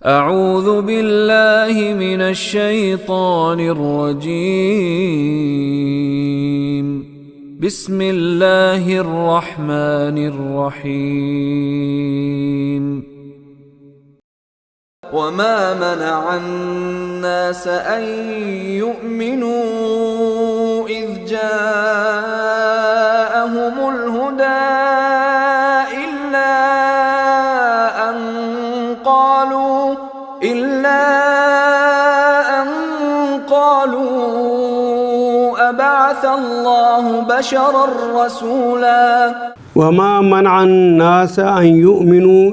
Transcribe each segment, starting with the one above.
اعوذ باللہ من الشیطان الرجیم بسم اللہ الرحمن الرحیم وما منع الناس ان يؤمنوا اذ جاءهم الهدى إلا أن قالوا أبعث الله بشرا رسولا وما منع الناس أن يؤمنوا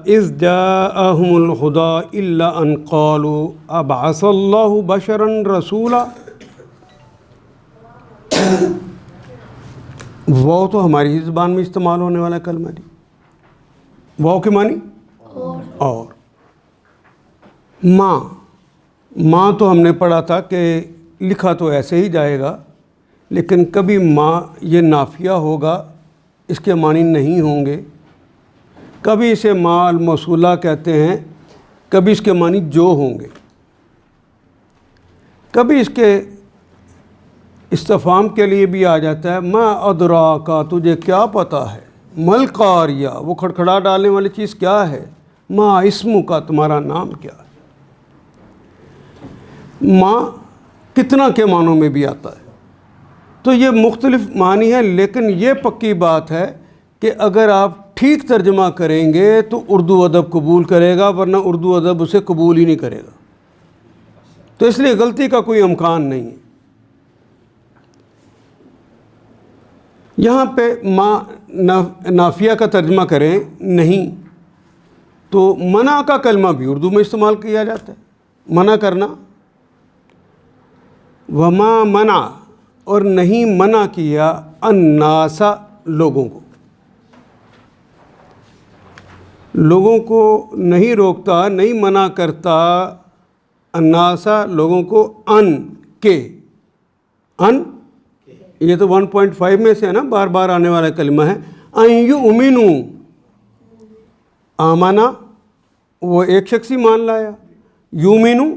إذ جاءهم الهدى إلا أن قالوا أبعث الله بشرا رسولا. واو تو ہماری زبان میں استعمال ہونے والا کلمہ ہے. واو کے معنی اور ماں تو ہم نے پڑھا تھا کہ لکھا تو ایسے ہی جائے گا، لیکن کبھی ماں یہ نافیہ ہوگا، اس کے معنی نہیں ہوں گے. کبھی اسے ماں الموصولہ کہتے ہیں، کبھی اس کے معنی جو ہوں گے. کبھی اس کے استفہام کے لیے بھی آ جاتا ہے ما ادراکا، تجھے کیا پتہ ہے، مل قاریہ، وہ کھڑکھڑا ڈالنے والی چیز کیا ہے، ما اسمو کا، تمہارا نام کیا ہے. ماں کتنا کے معنوں میں بھی آتا ہے. تو یہ مختلف معنی ہے، لیکن یہ پکی بات ہے کہ اگر آپ ٹھیک ترجمہ کریں گے تو اردو ادب قبول کرے گا، ورنہ اردو ادب اسے قبول ہی نہیں کرے گا. تو اس لیے غلطی کا کوئی امکان نہیں ہے. یہاں پہ ماں نافیہ کا ترجمہ کریں نہیں تو منع کا کلمہ بھی اردو میں استعمال کیا جاتا ہے، منع کرنا. وما منع، اور نہیں منع کیا، الناس، لوگوں کو نہیں روکتا، نہیں منع کرتا، الناس، لوگوں کو، ان یہ تو 1.5 میں سے ہے نا، بار بار آنے والا کلمہ ہے. ان یؤمنوا، آمنا وہ ایک شخص ہی مان لایا، یؤمنو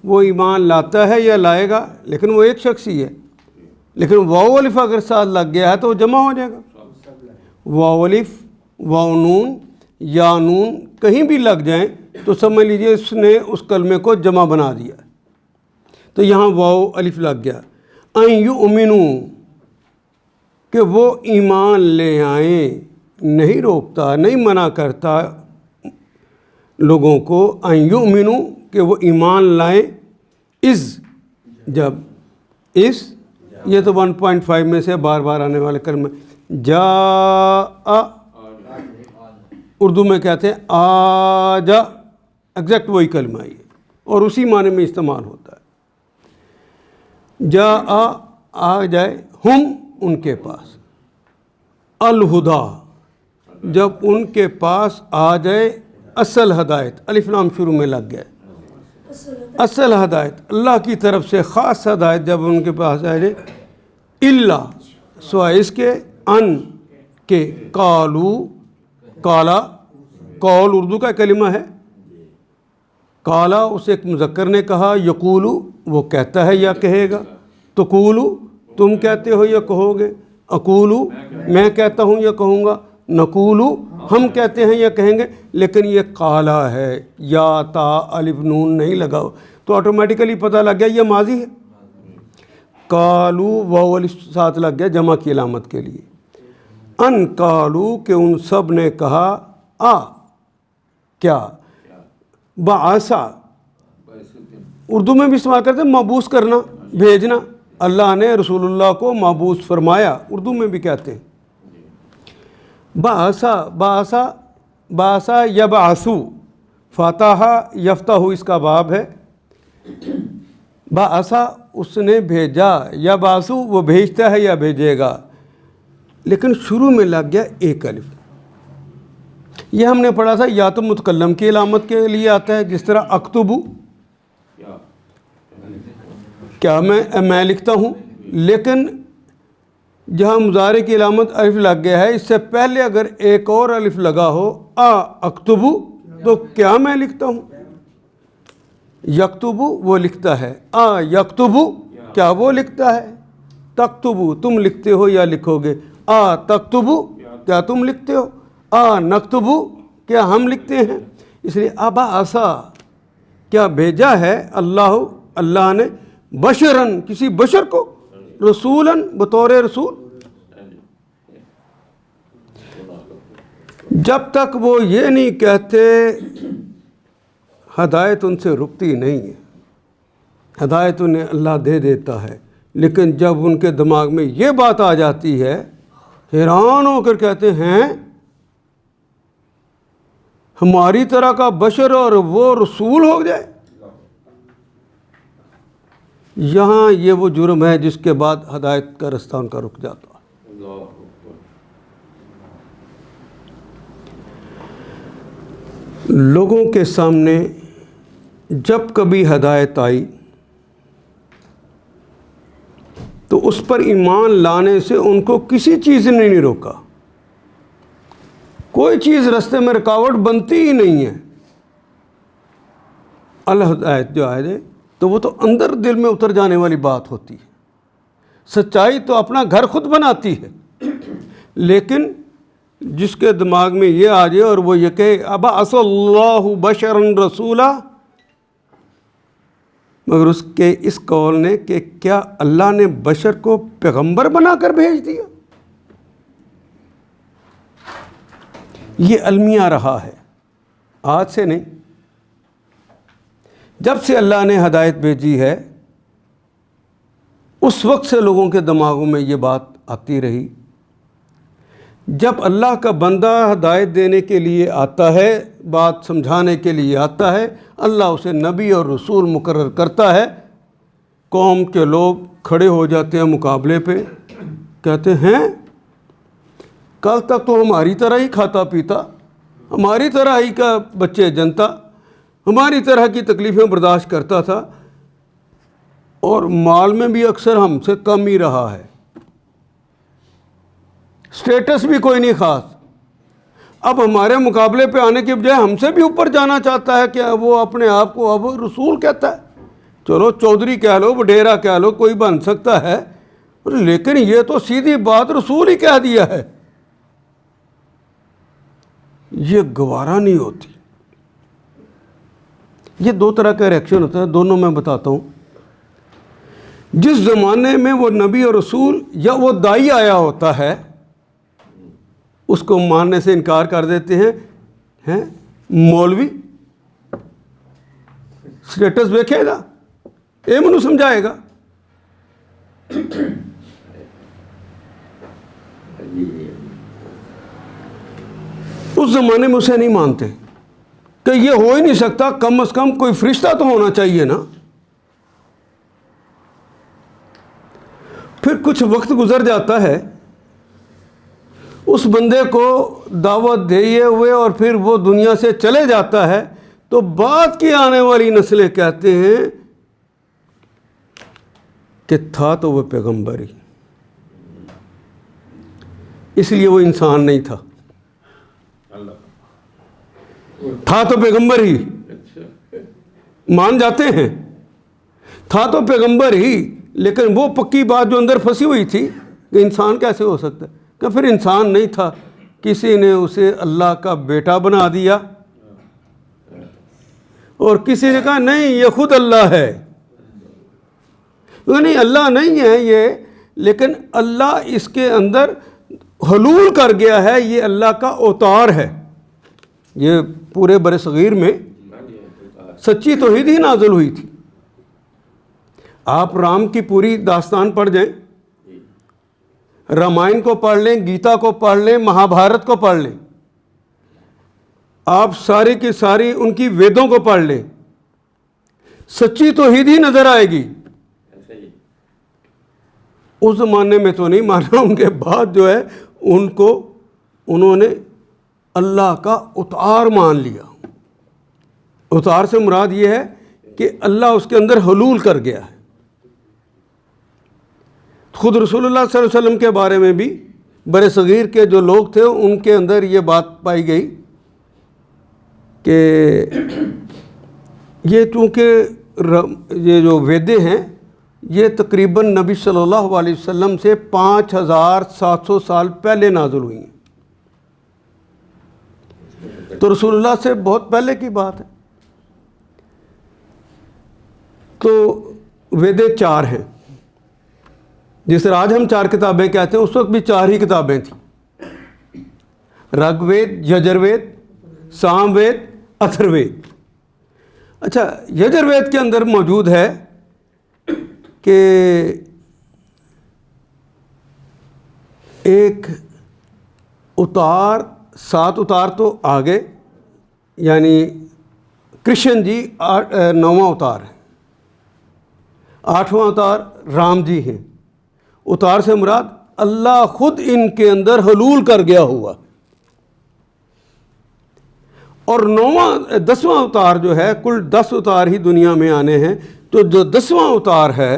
وہ ایمان لاتا ہے یا لائے گا، لیکن وہ ایک شخص ہی ہے. لیکن واو الف اگر ساتھ لگ گیا ہے تو وہ جمع ہو جائے گا. واو الف، واو نون یا نون کہیں بھی لگ جائیں تو سمجھ لیجئے اس نے اس کلمے کو جمع بنا دیا. تو یہاں واو الف لگ گیا. ان یؤمنوا، کہ وہ ایمان لے آئیں، نہیں روکتا، نہیں منع کرتا لوگوں کو. ان یؤمنوا، کہ وہ ایمان لائیں، جب یہ تو 1.5 میں سے بار بار آنے والے کلمہ. جاء اردو میں کہتے ہیں آجا، ایگزیکٹ وہی کلمہ ہے اور اسی معنی میں استعمال ہوتا ہے. جاء آ جائے، ہم ان کے پاس، الہدا جب ان کے پاس آ جائے، اصل ہدایت، الف لام شروع میں لگ گیا، اصل ہدایت اللہ کی طرف سے خاص ہدایت جب ان کے پاس آ جائے. اللہ سوائے اس کے، ان کے، قالو، کالا، قول اردو کا کلمہ ہے. کالا اسے ایک مذکر نے کہا، یقولو وہ کہتا ہے یا کہے گا، تقولو تم کہتے ہو یا کہو گے، اقولو میں کہتا ہوں یا کہوں گا، نقولو ہم کہتے ہیں یا کہیں گے. لیکن یہ قالا ہے، یا تا الف نون نہیں لگا تو آٹومیٹیکلی پتہ لگ گیا یہ ماضی ہے. قالو واو الف ساتھ لگ گیا جمع کی علامت کے لیے. ان قالو کہ ان سب نے کہا، کیا، بعثا اردو میں بھی استعمال کرتے ہیں، مبعوث کرنا، بھیجنا. اللہ نے رسول اللہ کو مبعوث فرمایا، اردو میں بھی کہتے ہیں. بعثا یبعثو، فاتح یفتح اس کا باب ہے. بعثا اس نے بھیجا، یبعثو وہ بھیجتا ہے یا بھیجے گا، لیکن شروع میں لگ گیا ایک الف. یہ ہم نے پڑھا تھا، یا تو متکلم کی علامت کے لیے آتا ہے، جس طرح اکتبو، کیا میں لکھتا ہوں. لیکن جہاں مضارع کی علامت الف لگ گیا ہے، اس سے پہلے اگر ایک اور الف لگا ہو، اکتبو، تو کیا میں لکھتا ہوں. یکتبو وہ لکھتا ہے، یکتبو کیا وہ لکھتا ہے، تکتبو تم لکھتے ہو یا لکھو گے، تکتبو کیا تم لکھتے ہو، نکتبو کیا ہم لکھتے ہیں. اس لیے ابعثا کیا بھیجا ہے اللہ نے، بشرن کسی بشر کو، رسولن بطور رسول. جب تک وہ یہ نہیں کہتے ہدایت ان سے رکتی نہیں ہے، ہدایت انہیں اللہ دے دیتا ہے، لیکن جب ان کے دماغ میں یہ بات آ جاتی ہے حیران ہو کر کہتے ہیں ہماری طرح کا بشر اور وہ رسول ہو جائے. یہاں یہ وہ جرم ہے جس کے بعد ہدایت کا رستہ ان کا رک جاتا ہے. لوگوں کے سامنے جب کبھی ہدایت آئی تو اس پر ایمان لانے سے ان کو کسی چیز نے نہیں روکا، کوئی چیز رستے میں رکاوٹ بنتی ہی نہیں ہے. الہدایت جو ہے تو وہ تو اندر دل میں اتر جانے والی بات ہوتی ہے. سچائی تو اپنا گھر خود بناتی ہے، لیکن جس کے دماغ میں یہ آ جائے اور وہ یہ کہے ابعث اللہ بشرا رسولا، مگر اس کے اس قول نے کہ کیا اللہ نے بشر کو پیغمبر بنا کر بھیج دیا. یہ المیہ رہا ہے، آج سے نہیں. جب سے اللہ نے ہدایت بھیجی ہے اس وقت سے لوگوں کے دماغوں میں یہ بات آتی رہی. جب اللہ کا بندہ ہدایت دینے کے لیے آتا ہے، بات سمجھانے کے لیے آتا ہے، اللہ اسے نبی اور رسول مقرر کرتا ہے. قوم کے لوگ کھڑے ہو جاتے ہیں مقابلے پہ، کہتے ہیں کل تک تو ہماری طرح ہی کھاتا پیتا، ہماری طرح ہی کا بچے جنتا، ہماری طرح کی تکلیفیں برداشت کرتا تھا، اور مال میں بھی اکثر ہم سے کم ہی رہا ہے، سٹیٹس بھی کوئی نہیں خاص. اب ہمارے مقابلے پہ آنے کے بجائے ہم سے بھی اوپر جانا چاہتا ہے کہ وہ اپنے آپ کو اب رسول کہتا ہے. چلو چودھری کہہ لو، وڈیرا کہہ لو، کوئی بن سکتا ہے، لیکن یہ تو سیدھی بات رسول ہی کہہ دیا ہے. یہ گوارا نہیں ہوتی. یہ دو طرح کا ریئیکشن ہوتا ہے، دونوں میں بتاتا ہوں. جس زمانے میں وہ نبی اور رسول یا وہ دائی آیا ہوتا ہے اس کو ماننے سے انکار کر دیتے ہیں. مولوی سٹیٹس دیکھے گا، اے منو سمجھائے گا. اس زمانے میں اسے نہیں مانتے کہ یہ ہو ہی نہیں سکتا، کم از کم کوئی فرشتہ تو ہونا چاہیے نا. پھر کچھ وقت گزر جاتا ہے، اس بندے کو دعوت دیے ہوئے اور پھر وہ دنیا سے چلے جاتا ہے، تو بعد کی آنے والی نسلیں کہتے ہیں کہ تھا تو وہ پیغمبر ہی، اس لیے وہ انسان نہیں تھا. تھا تو پیغمبر ہی، مان جاتے ہیں تھا تو پیغمبر ہی، لیکن وہ پکی بات جو اندر پھنسی ہوئی تھی کہ انسان کیسے ہو سکتا ہے، کہ پھر انسان نہیں تھا، کسی نے اسے اللہ کا بیٹا بنا دیا، اور کسی نے کہا نہیں یہ خود اللہ ہے. نہیں اللہ نہیں ہے یہ، لیکن اللہ اس کے اندر حلول کر گیا ہے، یہ اللہ کا اوتار ہے. یہ پورے برصغیر میں سچی توحید ہی نازل ہوئی تھی. آپ رام کی پوری داستان پڑھ جائیں، رامائن کو پڑھ لیں، گیتا کو پڑھ لیں، مہابھارت کو پڑھ لیں، آپ ساری کی ساری ان کی ویدوں کو پڑھ لیں، سچی توحید ہی نظر آئے گی. اس زمانے میں تو نہیں مانا، ان کے بعد جو ہے انہوں نے اللہ کا اتار مان لیا. اتار سے مراد یہ ہے کہ اللہ اس کے اندر حلول کر گیا ہے. خود رسول اللہ صلی اللہ علیہ وسلم کے بارے میں بھی بر صغیر کے جو لوگ تھے ان کے اندر یہ بات پائی گئی کہ یہ چونکہ یہ جو ویدیں ہیں یہ تقریباً نبی صلی اللہ علیہ وسلم سے 5700 سال پہلے نازل ہوئی ہیں، تو رسول اللہ سے بہت پہلے کی بات ہے۔ تو ویدیں 4 ہیں، جس طرح آج ہم 4 کتابیں کہتے ہیں، اس وقت بھی 4 ہی کتابیں تھیں، رگ وید، یجروید، سام وید، اتھر وید۔ اچھا، یجروید کے اندر موجود ہے کہ ایک اتار، 7 اتار تو آگے، یعنی کرشن جی 9واں اتار ہے، 8واں اتار رام جی ہیں۔ اتار سے مراد اللہ خود ان کے اندر حلول کر گیا ہوا، اور 10واں اتار جو ہے، کل 10 اتار ہی دنیا میں آنے ہیں، تو جو 10واں اتار ہے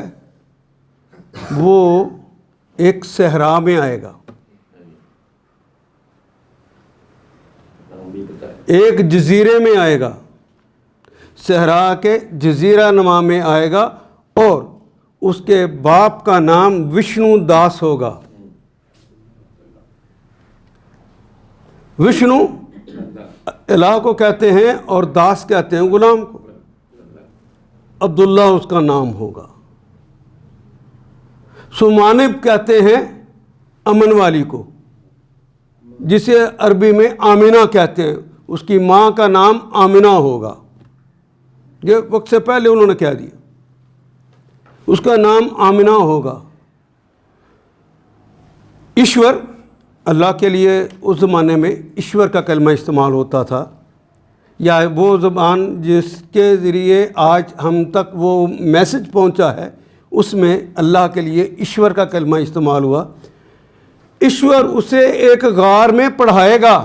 وہ ایک صحرا میں آئے گا، ایک جزیرے میں آئے گا، صحرا کے جزیرہ نما میں آئے گا، اور اس کے باپ کا نام وشنو داس ہوگا۔ وشنو الہ کو کہتے ہیں اور داس کہتے ہیں غلام کو۔ عبداللہ اس کا نام ہوگا۔ سمانب کہتے ہیں امن والی کو، جسے عربی میں آمنہ کہتے ہیں، اس کی ماں کا نام آمنہ ہوگا۔ یہ وقت سے پہلے انہوں نے کہہ دیا، اس کا نام آمنہ ہوگا۔ ایشور، اللہ کے لیے اس زمانے میں ایشور کا کلمہ استعمال ہوتا تھا، یا وہ زبان جس کے ذریعے آج ہم تک وہ میسج پہنچا ہے، اس میں اللہ کے لیے ایشور کا کلمہ استعمال ہوا۔ ایشور اسے ایک غار میں پڑھائے گا،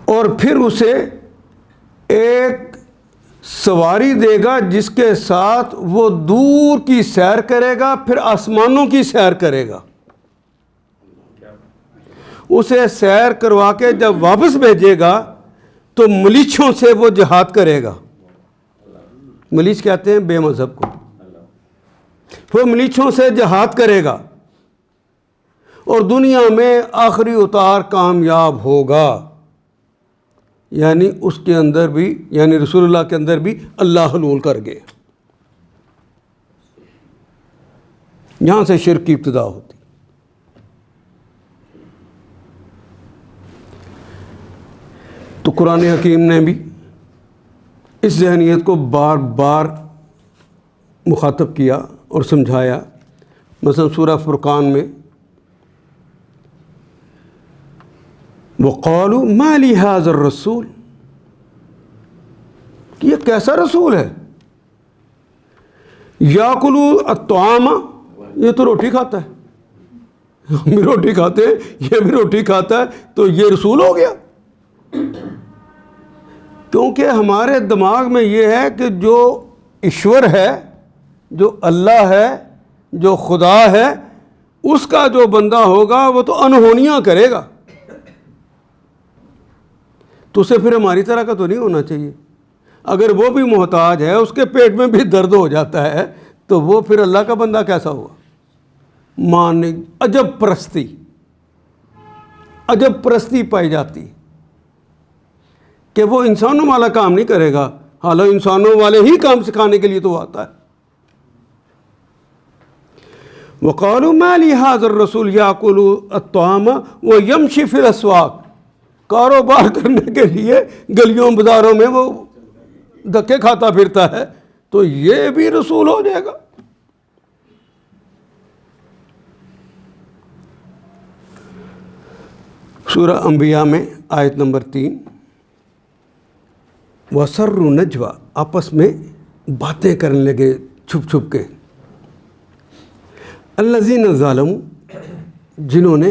اور پھر اسے ایک سواری دے گا جس کے ساتھ وہ دور کی سیر کرے گا، پھر آسمانوں کی سیر کرے گا۔ اسے سیر کروا کے جب واپس بھیجے گا تو ملیچھوں سے وہ جہاد کرے گا۔ ملیچ کہتے ہیں بے مذہب کو۔ وہ ملیچھوں سے جہاد کرے گا اور دنیا میں آخری اتار کامیاب ہوگا، یعنی اس کے اندر بھی، یعنی رسول اللہ کے اندر بھی اللہ حلول کر گئے۔ یہاں سے شرک کی ابتدا ہوتی۔ تو قرآن حکیم نے بھی اس ذہنیت کو بار بار مخاطب کیا اور سمجھایا۔ مثلا سورہ فرقان میں وَقَالُوا مَا لِي هَذَا الرَّسُولِ، یہ کیسا رسول ہے، یَأْکُلُ الطَّعَامَ، یہ تو روٹی کھاتا ہے، ہم بھی روٹی کھاتے ہیں، یہ بھی روٹی کھاتا ہے، تو یہ رسول ہو گیا۔ کیونکہ ہمارے دماغ میں یہ ہے کہ جو ایشور ہے، جو اللہ ہے، جو خدا ہے، اس کا جو بندہ ہوگا وہ تو انہونیاں کرے گا، تو اسے پھر ہماری طرح کا تو نہیں ہونا چاہیے۔ اگر وہ بھی محتاج ہے، اس کے پیٹ میں بھی درد ہو جاتا ہے، تو وہ پھر اللہ کا بندہ کیسا ہوا؟ ماننے عجب پرستی پائی جاتی کہ وہ انسانوں والا کام نہیں کرے گا، حالانکہ انسانوں والے ہی کام سکھانے کے لیے تو آتا ہے۔ وَقَالُوا مَا لِي هَذَا الرَّسُولِ يَأْكُلُ الطَّعَامَ وَيَمْشِي فِي الْأَسْوَاقِ، کاروبار کرنے کے لیے گلیوں بازاروں میں وہ دھکے کھاتا پھرتا ہے، تو یہ بھی رسول ہو جائے گا۔ سورہ انبیاء میں آیت نمبر 3، وَسَرُّ نَجْوَى، آپس میں باتیں کرنے لگے چھپ چھپ کے، الَّذِينَ ظَلَمُوا، جنہوں نے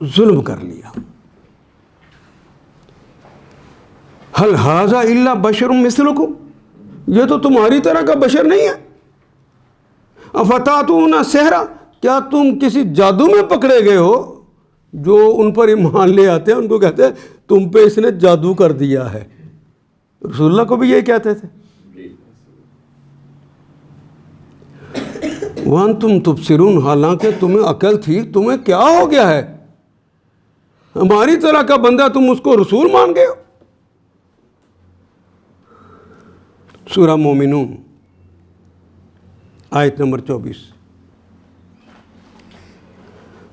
ظلم کر لیا، هَلْ هَذَا إِلَّا بَشَرٌ مِثْلُكُمْ، یہ تو تمہاری طرح کا بشر نہیں ہے، أَفَتَأْتُونَ السِّحْرَ، کیا تم کسی جادو میں پکڑے گئے ہو؟ جو ان پر ایمان لے آتے ہیں ان کو کہتے ہیں تم پہ اس نے جادو کر دیا ہے. رسول اللہ کو بھی یہی کہتے تھے. وَأَنْتُمْ تُبْصِرُونَ، حالانکہ تمہیں عقل تھی، تمہیں کیا ہو گیا ہے؟ ہماری طرح کا بندہ تم اس کو رسول مان گئے ہو. سورہ مومنون آیت نمبر 24.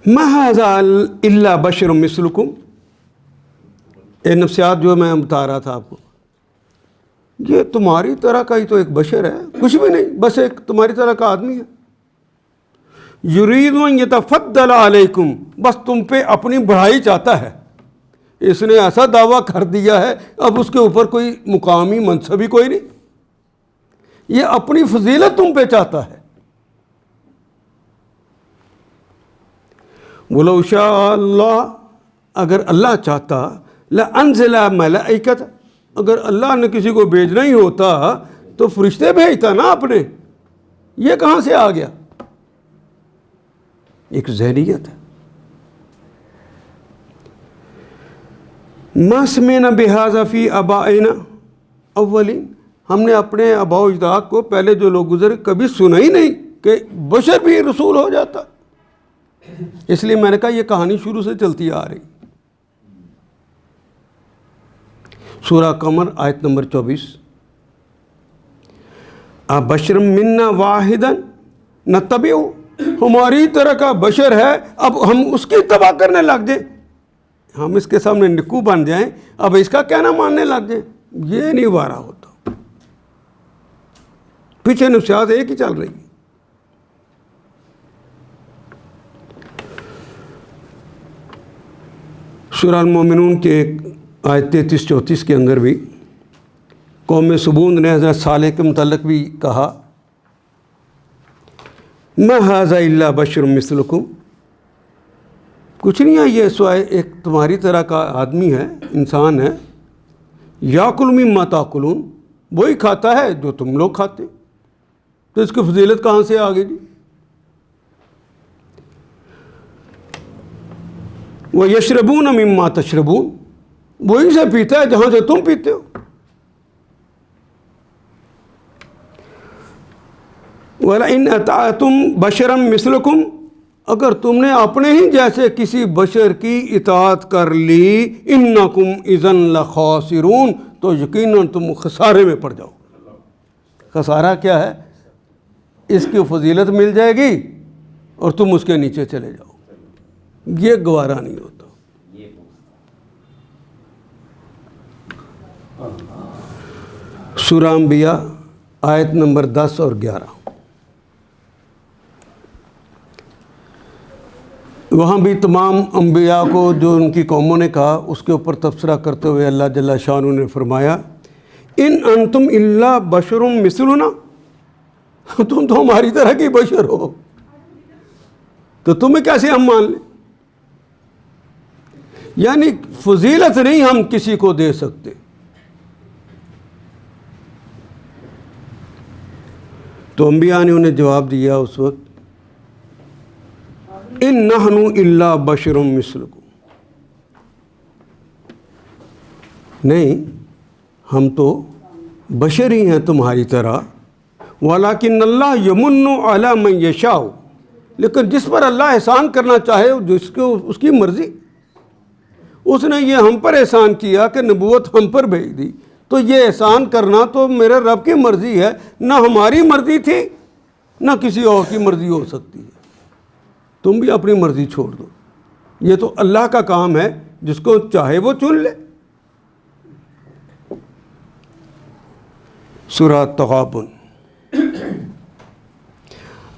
مَا هَذَا إِلَّا بَشَرٌ مِثْلُكُمْ. نفسیات جو میں بتا رہا تھا آپ کو، یہ تمہاری طرح کا ہی تو ایک بشر ہے، کچھ بھی نہیں، بس ایک تمہاری طرح کا آدمی ہے. یرید ان یتفضل علیکم، بس تم پہ اپنی بڑھائی چاہتا ہے. اس نے ایسا دعویٰ کر دیا ہے اب اس کے اوپر کوئی مقامی منصبی کوئی نہیں، یہ اپنی فضیلت تم پہ چاہتا ہے. وَلَوْ شَاءَ اللَّهُ، اگر اللہ چاہتا، لَأَنزَلَ مَلَائِکَةً، اگر اللہ نے کسی کو بھیجنا ہی ہوتا تو فرشتے بھیجتا نا اپنے. یہ کہاں سے آ گیا؟ ایک ذہنیت ہے. مَا سَمِعْنَا بِهَذَا فِي آبَائِنَا الْأَوَّلِينَ، ہم نے اپنے آباء و اجداد کو، پہلے جو لوگ گزرے، کبھی سنا ہی نہیں کہ بشر بھی رسول ہو جاتا. اس لیے میں نے کہا یہ کہانی شروع سے چلتی آ رہی. سورہ قمر آیت نمبر 24. ابشر منا واحدا نتبعہ، ہماری طرح کا بشر ہے اب ہم اس کی اتباع کرنے لگ جائیں، ہم اس کے سامنے نکو بن جائیں، اب اس کا کہنا ماننے لگ جائیں. یہ نہیں وارہ ہوتا. پیچھے نفسیات ایک ہی چل رہی ہے. سورہ المومنون کے آیت 33-34 کے اندر بھی قوم سبوند نے حضرت صالح کے متعلق بھی کہا مَا هَذَا إِلَّا بَشَرٌ مِثْلُكُمْ، کچھ نہیں ہے یہ سوائے ایک تمہاری طرح کا آدمی ہے، انسان ہے. یَأْکُلُ مِمَّا تَأْکُلُونَ، وہی کھاتا ہے جو تم لوگ کھاتے. تو اس کی فضیلت کہاں سے آ گئی جی؟ وَيَشْرَبُونَ مِمَّا تَشْرَبُونَ، وہی سے پیتا ہے جہاں سے تم پیتے ہو. وَلَئِنْ أَطَعْتُمْ بَشَرًا مِثْلَكُمْ، اگر تم نے اپنے ہی جیسے کسی بشر کی اطاعت کر لی، إِنَّكُمْ إِذًا لَخَاسِرُونَ، تو یقیناً تم خسارے میں پڑ جاؤ. خسارہ کیا ہے؟ اس کی فضیلت مل جائے گی اور تم اس کے نیچے چلے جاؤ. یہ گوارا نہیں ہوتا. سورہ انبیاء آیت نمبر 10 اور 11. وہاں بھی تمام انبیاء کو جو ان کی قوموں نے کہا اس کے اوپر تبصرہ کرتے ہوئے اللہ جل شانہ نے فرمایا ان انتم الا بشر مثلنا، تم تو ہماری طرح کی بشر ہو، تو تمہیں کیسے ہم مان لیں؟ یعنی فضیلت نہیں ہم کسی کو دے سکتے. تو انبیاء نے انہیں جواب دیا اس وقت ان نحن الا بشر مثلکم، نہیں ہم تو بشر ہی ہیں تمہاری طرح. ولیکن اللہ یمن علی من یشاء، لیکن جس پر اللہ احسان کرنا چاہے جس کو اس کی مرضی. اس نے یہ ہم پر احسان کیا کہ نبوت ہم پر بھیج دی، تو یہ احسان کرنا تو میرے رب کی مرضی ہے، نہ ہماری مرضی تھی نہ کسی اور کی مرضی ہو سکتی ہے. تم بھی اپنی مرضی چھوڑ دو، یہ تو اللہ کا کام ہے، جس کو چاہے وہ چن لے. سورہ تغابن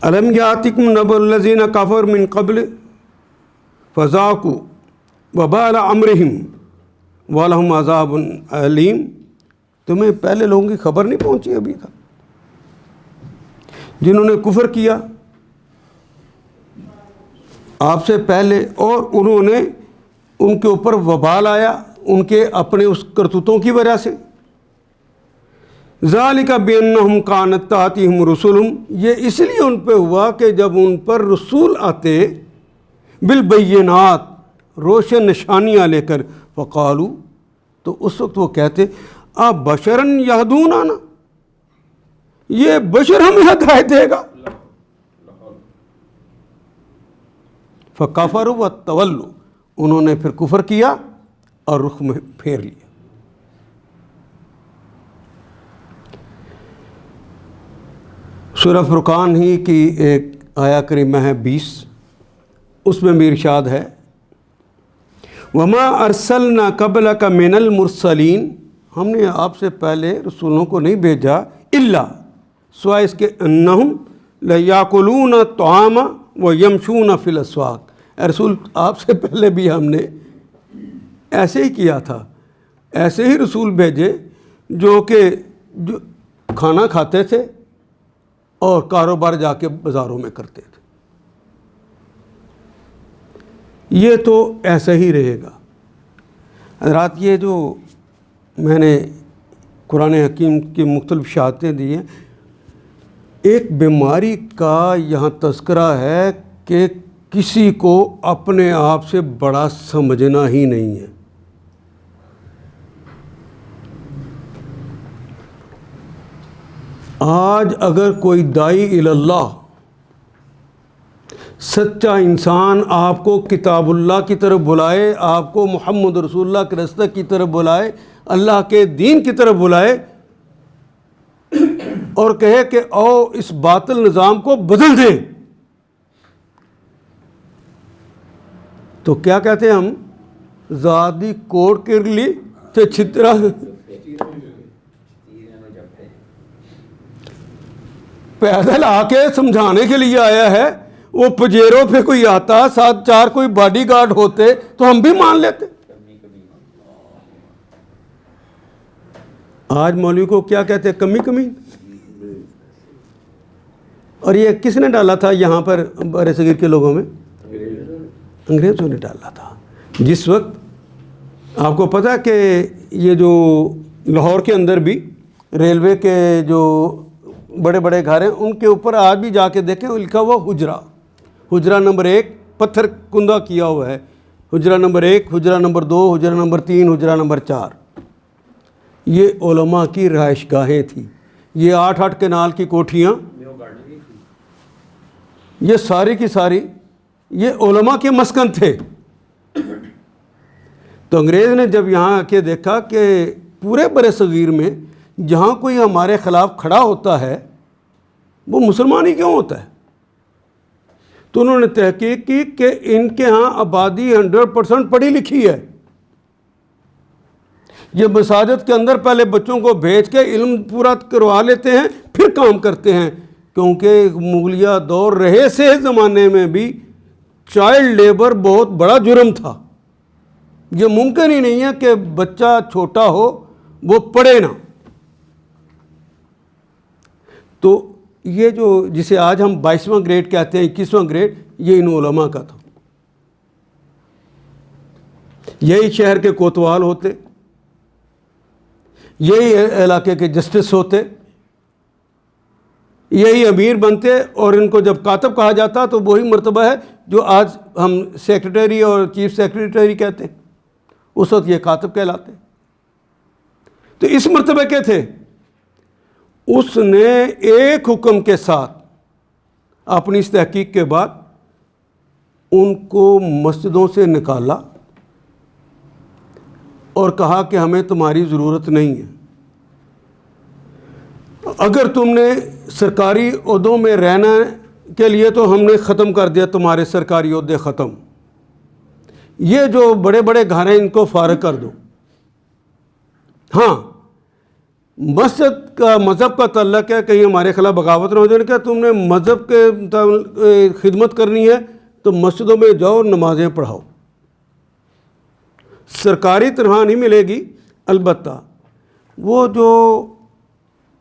الم یاتکم نبأ الذین کفروا من قبل فذاقوا وبال امرہم ولہم عذاب علیم. تمہیں پہلے لوگوں کی خبر نہیں پہنچی ابھی تک جنہوں نے کفر کیا آپ سے پہلے، اور انہوں نے ان کے اوپر وبال آیا ان کے اپنے اس کرتوتوں کی وجہ سے. ذالک بانہم کانت تاتیہم رسلہم، یہ اس لیے ان پہ ہوا کہ جب ان پر رسول آتے بالبینات، روشن نشانیاں لے کر، فقالو، تو اس وقت وہ کہتے بشرن یہدوننا، یہ بشر ہمیں ہدایت دے گا. فکفروا وتولوا، انہوں نے پھر کفر کیا اور رخ میں پھیر لیا. سورہ فرقان ہی کی ایک آیا کریمہ ہے 20، اس میں بھی ارشاد ہے وما ارسلنا قبلک من المرسلین، ہم نے آپ سے پہلے رسولوں کو نہیں بھیجا الا سوائے اس کے انہم لیاکلون الطعام ویمشون فی الاسواق، اے رسول آپ سے پہلے بھی ہم نے ایسے ہی کیا تھا، ایسے ہی رسول بھیجے جو کھانا کھاتے تھے اور کاروبار جا کے بازاروں میں کرتے تھے. یہ تو ایسا ہی رہے گا. حضرات یہ جو میں نے قرآن حکیم کی مختلف شہادتیں دی ہیں، ایک بیماری کا یہاں تذکرہ ہے کہ کسی کو اپنے آپ سے بڑا سمجھنا ہی نہیں ہے. آج اگر کوئی داعی اللہ، سچا انسان آپ کو کتاب اللہ کی طرف بلائے، آپ کو محمد رسول اللہ کے راستے کی طرف بلائے، اللہ کے دین کی طرف بلائے اور کہے کہ او اس باطل نظام کو بدل دیں، تو کیا کہتے ہیں ہم؟ زادی کوڑ کر لی تے چھترا. پیدل آ کے سمجھانے کے لیے آیا ہے، وہ پجیروں پہ کوئی آتا، ساتھ چار کوئی باڈی گارڈ ہوتے تو ہم بھی مان لیتے. آج مولوی کو کیا کہتے ہیں؟ کمی کمی. اور یہ کس نے ڈالا تھا یہاں پر بر صغیر کے لوگوں میں؟ انگریزوں نے ڈالا تھا. جس وقت آپ کو پتہ ہے کہ یہ جو لاہور کے اندر بھی ریلوے کے جو بڑے بڑے گھر ہیں، ان کے اوپر آج بھی جا کے دیکھیں لکھا ہوا حجرہ نمبر 1 پتھر کندہ کیا ہوا ہے، حجرہ نمبر 1، حجرہ نمبر 2، حجرہ نمبر 3، حجرہ نمبر 4. یہ علماء کی رہائش گاہیں تھیں. یہ 8 کنال کی کوٹھیاں، یہ ساری کی ساری یہ علماء کے مسکن تھے. تو انگریز نے جب یہاں آ کے دیکھا کہ پورے بر صغیر میں جہاں کوئی ہمارے خلاف کھڑا ہوتا ہے وہ مسلمان ہی کیوں ہوتا ہے، تو انہوں نے تحقیق کی کہ ان کے ہاں آبادی 100% پڑھی لکھی ہے. یہ مساجد کے اندر پہلے بچوں کو بھیج کے علم پورا کروا لیتے ہیں، پھر کام کرتے ہیں، کیونکہ مغلیہ دور رہے سے زمانے میں بھی چائلڈ لیبر بہت بڑا جرم تھا. یہ ممکن ہی نہیں ہے کہ بچہ چھوٹا ہو وہ پڑھے نہ. تو یہ جو جسے آج ہم 22واں گریڈ کہتے ہیں، 21واں گریڈ، یہ ان علماء کا تھا. یہی شہر کے کوتوال ہوتے، یہی علاقے کے جسٹس ہوتے، یہی امیر بنتے، اور ان کو جب کاتب کہا جاتا تو وہی مرتبہ ہے جو آج ہم سیکرٹری اور چیف سیکرٹری کہتے ہیں، اس وقت یہ کاتب کہلاتے. تو اس مرتبہ کے تھے. اس نے ایک حکم کے ساتھ اپنی اس تحقیق کے بعد ان کو مسجدوں سے نکالا اور کہا کہ ہمیں تمہاری ضرورت نہیں ہے. اگر تم نے سرکاری عہدوں میں رہنا کے لیے تو ہم نے ختم کر دیا تمہارے سرکاری عہدے ختم. یہ جو بڑے بڑے گھر ہیں ان کو فارغ کر دو. ہاں مسجد کا مذہب کا تعلق ہے، کہیں ہمارے خلاف بغاوت نہ ہو جائے کہ تم نے مذہب کے خدمت کرنی ہے تو مسجدوں میں جاؤ، نمازیں پڑھاؤ. سرکاری تنخواہ نہیں ملے گی. البتہ وہ جو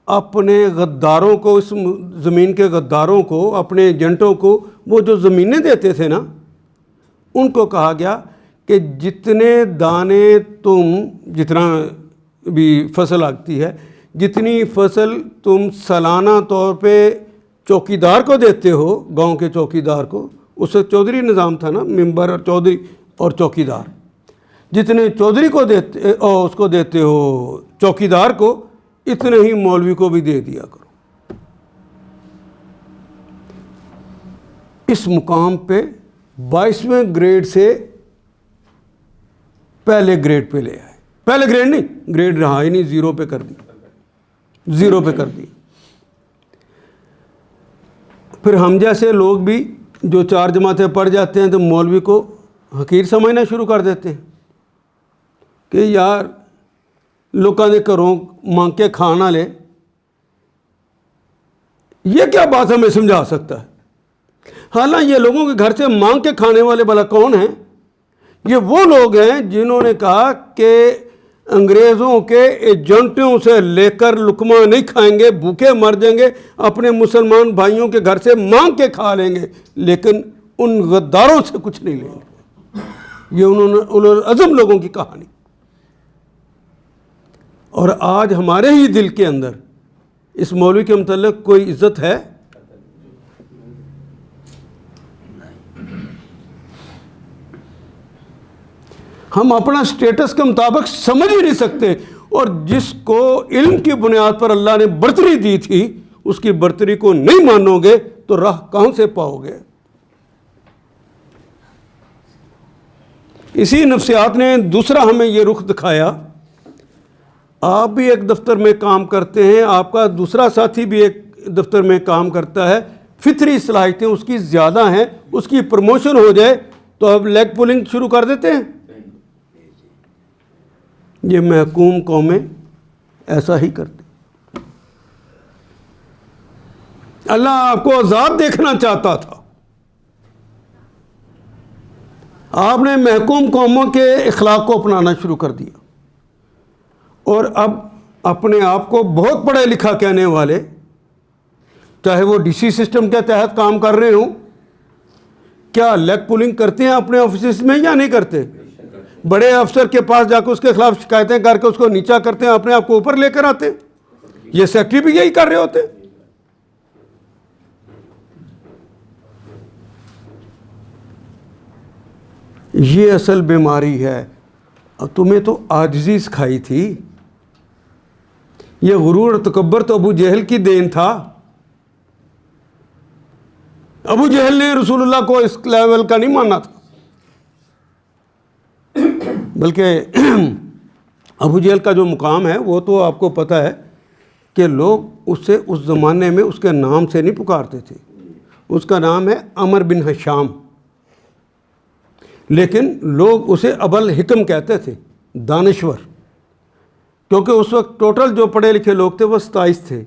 اپنے غداروں کو، اس زمین کے غداروں کو، اپنے ایجنٹوں کو وہ جو زمینیں دیتے تھے نا، ان کو کہا گیا کہ جتنے دانے تم، جتنا بھی فصل آتی ہے، جتنی فصل تم سالانہ طور پہ چوکیدار کو دیتے ہو، گاؤں کے چوکیدار کو، اس سے چودھری نظام تھا نا، ممبر اور چودھری اور چوکیدار، جتنے چودھری کو دیتے اور اس کو دیتے ہو چوکیدار کو، اتنے ہی مولوی کو بھی دے دیا کرو۔ اس مقام پہ 22ویں گریڈ سے پہلے گریڈ پہ لے آئے، پہلے گریڈ نہیں، گریڈ رہا ہی نہیں، 0 پہ کر دی، 0 پہ کر دی۔ پھر ہم جیسے لوگ بھی جو 4 جماعتیں پڑھ جاتے ہیں تو مولوی کو حقیر سمجھنا شروع کر دیتے ہیں کہ یار لوگوں نے گھروں مانگ کے کھانا لے، یہ کیا بات ہمیں سمجھا سکتا ہے؟ حالانکہ یہ لوگوں کے گھر سے مانگ کے کھانے والے بھلا کون ہیں؟ یہ وہ لوگ ہیں جنہوں نے کہا کہ انگریزوں کے ایجنٹوں سے لے کر لقمہ نہیں کھائیں گے، بھوکے مر جائیں گے، اپنے مسلمان بھائیوں کے گھر سے مانگ کے کھا لیں گے، لیکن ان غداروں سے کچھ نہیں لیں گے۔ یہ انہوں نے اولو العزم لوگوں کی کہانی۔ اور آج ہمارے ہی دل کے اندر اس مولوی کے متعلق کوئی عزت ہے؟ ہم اپنا سٹیٹس کے مطابق سمجھ ہی نہیں سکتے، اور جس کو علم کی بنیاد پر اللہ نے برتری دی تھی اس کی برتری کو نہیں مانو گے تو راہ کہاں سے پاؤ گے؟ اسی نفسیات نے دوسرا ہمیں یہ رخ دکھایا۔ آپ بھی ایک دفتر میں کام کرتے ہیں، آپ کا دوسرا ساتھی بھی ایک دفتر میں کام کرتا ہے، فطری صلاحیتیں اس کی زیادہ ہیں، اس کی پروموشن ہو جائے تو اب لیگ پولنگ شروع کر دیتے ہیں۔ یہ محکوم قومیں ایسا ہی کرتی۔ اللہ آپ کو آزاد دیکھنا چاہتا تھا، آپ نے محکوم قوموں کے اخلاق کو اپنانا شروع کر دیا، اور اب اپنے آپ کو بہت پڑھا لکھا کہنے والے، چاہے وہ ڈی سی سسٹم کے تحت کام کر رہے ہوں، کیا لیگ پولنگ کرتے ہیں اپنے آفیسز میں یا نہیں کرتے؟ بڑے افسر کے پاس جا کے اس کے خلاف شکایتیں کر کے اس کو نیچا کرتے ہیں، اپنے آپ کو اوپر لے کر آتے ہیں۔ یہ سیکٹری بھی یہی کر رہے ہوتے ہیں۔ یہ اصل بیماری ہے۔ اب تمہیں تو عاجزی سکھائی تھی، یہ غرور اور تکبر تو ابو جہل کی دین تھا۔ ابو جہل نے رسول اللہ کو اس لیول کا نہیں ماننا تھا، بلکہ ابو جہل کا جو مقام ہے وہ تو آپ کو پتہ ہے کہ لوگ اسے اس زمانے میں اس کے نام سے نہیں پکارتے تھے، اس کا نام ہے عمر بن حشام، لیکن لوگ اسے ابو الحکم کہتے تھے، دانشور، کیونکہ اس وقت ٹوٹل جو پڑھے لکھے لوگ تھے وہ 27 تھے،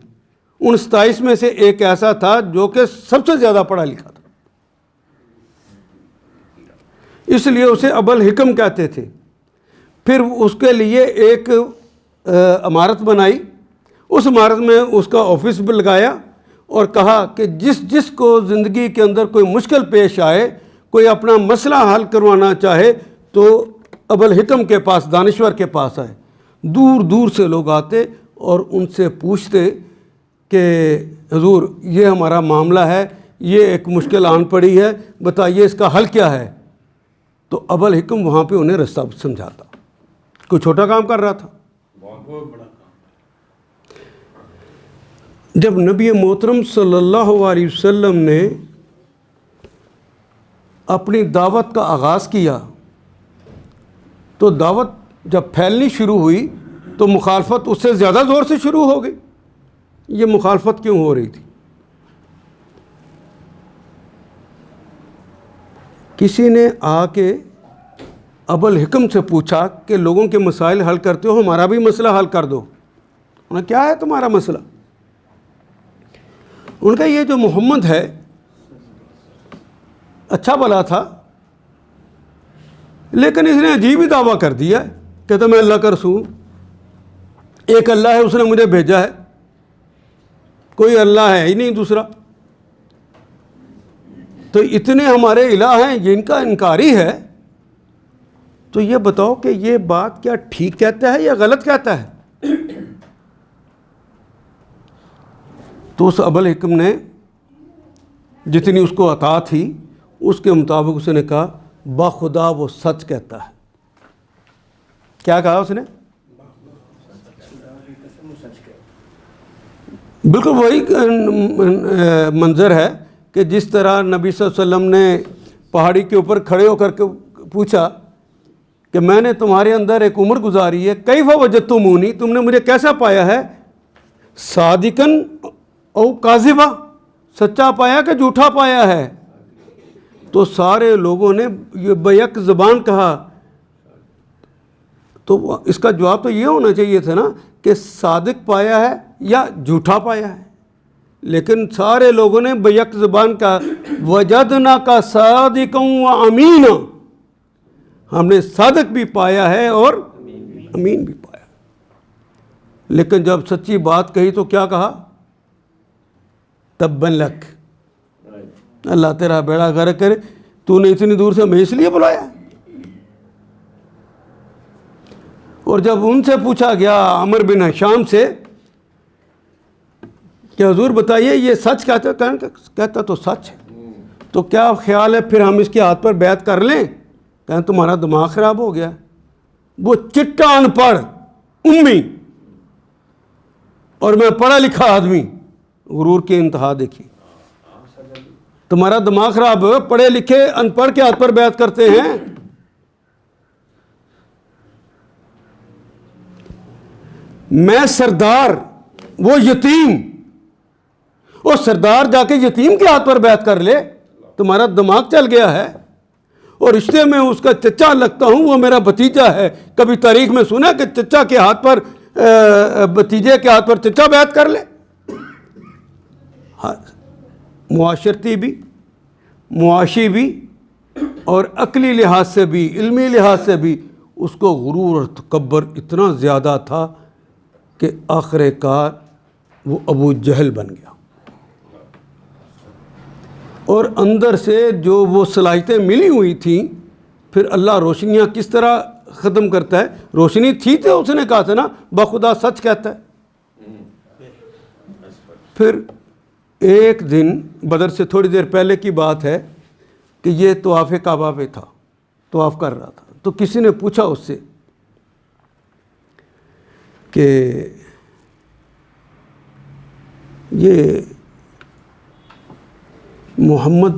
ان 27 میں سے ایک ایسا تھا جو کہ سب سے زیادہ پڑھا لکھا تھا، اس لیے اسے ابو الحکم کہتے تھے۔ پھر اس کے لیے ایک عمارت بنائی، اس عمارت میں اس کا آفس بھی لگایا، اور کہا کہ جس کو زندگی کے اندر کوئی مشکل پیش آئے، کوئی اپنا مسئلہ حل کروانا چاہے تو ابو الحکم کے پاس، دانشور کے پاس آئے۔ دور دور سے لوگ آتے اور ان سے پوچھتے کہ حضور یہ ہمارا معاملہ ہے، یہ ایک مشکل آن پڑی ہے، بتائیے اس کا حل کیا ہے؟ تو ابو الحکم وہاں پہ انہیں رستہ سمجھاتا۔ کوئی چھوٹا کام کر رہا تھا، بہت بڑا کام۔ جب نبی محترم صلی اللہ علیہ وسلم نے اپنی دعوت کا آغاز کیا تو دعوت جب پھیلنی شروع ہوئی تو مخالفت اس سے زیادہ زور سے شروع ہو گئی۔ یہ مخالفت کیوں ہو رہی تھی؟ کسی نے آ کے ابو الحکم سے پوچھا کہ لوگوں کے مسائل حل کرتے ہو، ہمارا بھی مسئلہ حل کر دو۔ انہوں نے کیا ہے تمہارا مسئلہ؟ ان کا یہ جو محمد ہے اچھا بھلا تھا، لیکن اس نے عجیب ہی دعویٰ کر دیا ہے، کہتا میں اللہ کا رسول، ایک اللہ ہے اس نے مجھے بھیجا ہے، کوئی اللہ ہے ہی نہیں دوسرا۔ تو اتنے ہمارے الہ ہیں جن کا انکاری ہے، تو یہ بتاؤ کہ یہ بات کیا ٹھیک کہتا ہے یا غلط کہتا ہے؟ تو اس ابو الحکم نے جتنی اس کو عطا تھی اس کے مطابق اس نے کہا بخدا وہ سچ کہتا ہے. کیا کہا اس نے؟ بالکل وہی منظر ہے کہ جس طرح نبی صلی اللہ علیہ وسلم نے پہاڑی کے اوپر کھڑے ہو کر کے پوچھا کہ میں نے تمہارے اندر ایک عمر گزاری ہے، کیف وجدتمونی، تم نے مجھے کیسا پایا ہے؟ صادقاً او کاذبا، سچا پایا کہ جھوٹا پایا ہے؟ تو سارے لوگوں نے یہ بیک زبان کہا. تو اس کا جواب تو یہ ہونا چاہیے تھا نا کہ صادق پایا ہے یا جھوٹا پایا ہے، لیکن سارے لوگوں نے بیک زبان کہا وجدنا کا صادقا و امینا، ہم نے صادق بھی پایا ہے اور امین بھی پایا. لیکن جب سچی بات کہی تو کیا کہا؟ تبا لک، اللہ تیرا بیڑا غرق کرے، تو نے اتنی دور سے ہمیں اس لیے بلایا. اور جب ان سے پوچھا گیا عمر بن ہشام سے کہ حضور بتائیے یہ سچ کہتا تو سچ ہے، تو کیا خیال ہے پھر ہم اس کے ہاتھ پر بیعت کر لیں؟ کہیں تمہارا دماغ خراب ہو گیا. وہ چٹا ان پڑھ امی اور میں پڑھا لکھا آدمی، غرور کی انتہا دیکھی. تمہارا دماغ خراب ہے، پڑھے لکھے ان پڑھ کے ہاتھ پر بیعت کرتے ہیں. میں سردار، وہ یتیم، وہ سردار جا کے یتیم کے ہاتھ پر بیعت کر لے، تمہارا دماغ چل گیا ہے. اور رشتے میں اس کا چچا لگتا ہوں، وہ میرا بھتیجا ہے. کبھی تاریخ میں سنا کہ چچا کے ہاتھ پر بھتیجے کے ہاتھ پر چچا بیعت کر لے؟ معاشرتی بھی، معاشی بھی اور عقلی لحاظ سے بھی، علمی لحاظ سے بھی اس کو غرور اور تکبر اتنا زیادہ تھا کہ آخر کار وہ ابو جہل بن گیا. اور اندر سے جو وہ صلاحیتیں ملی ہوئی تھیں، پھر اللہ روشنیاں کس طرح ختم کرتا ہے. روشنی تھی تو اس نے کہا تھا نا بخدا سچ کہتا ہے. پھر ایک دن بدر سے تھوڑی دیر پہلے کی بات ہے کہ یہ طواف کعبہ پہ تھا، طواف کر رہا تھا. تو کسی نے پوچھا اس سے کہ یہ محمد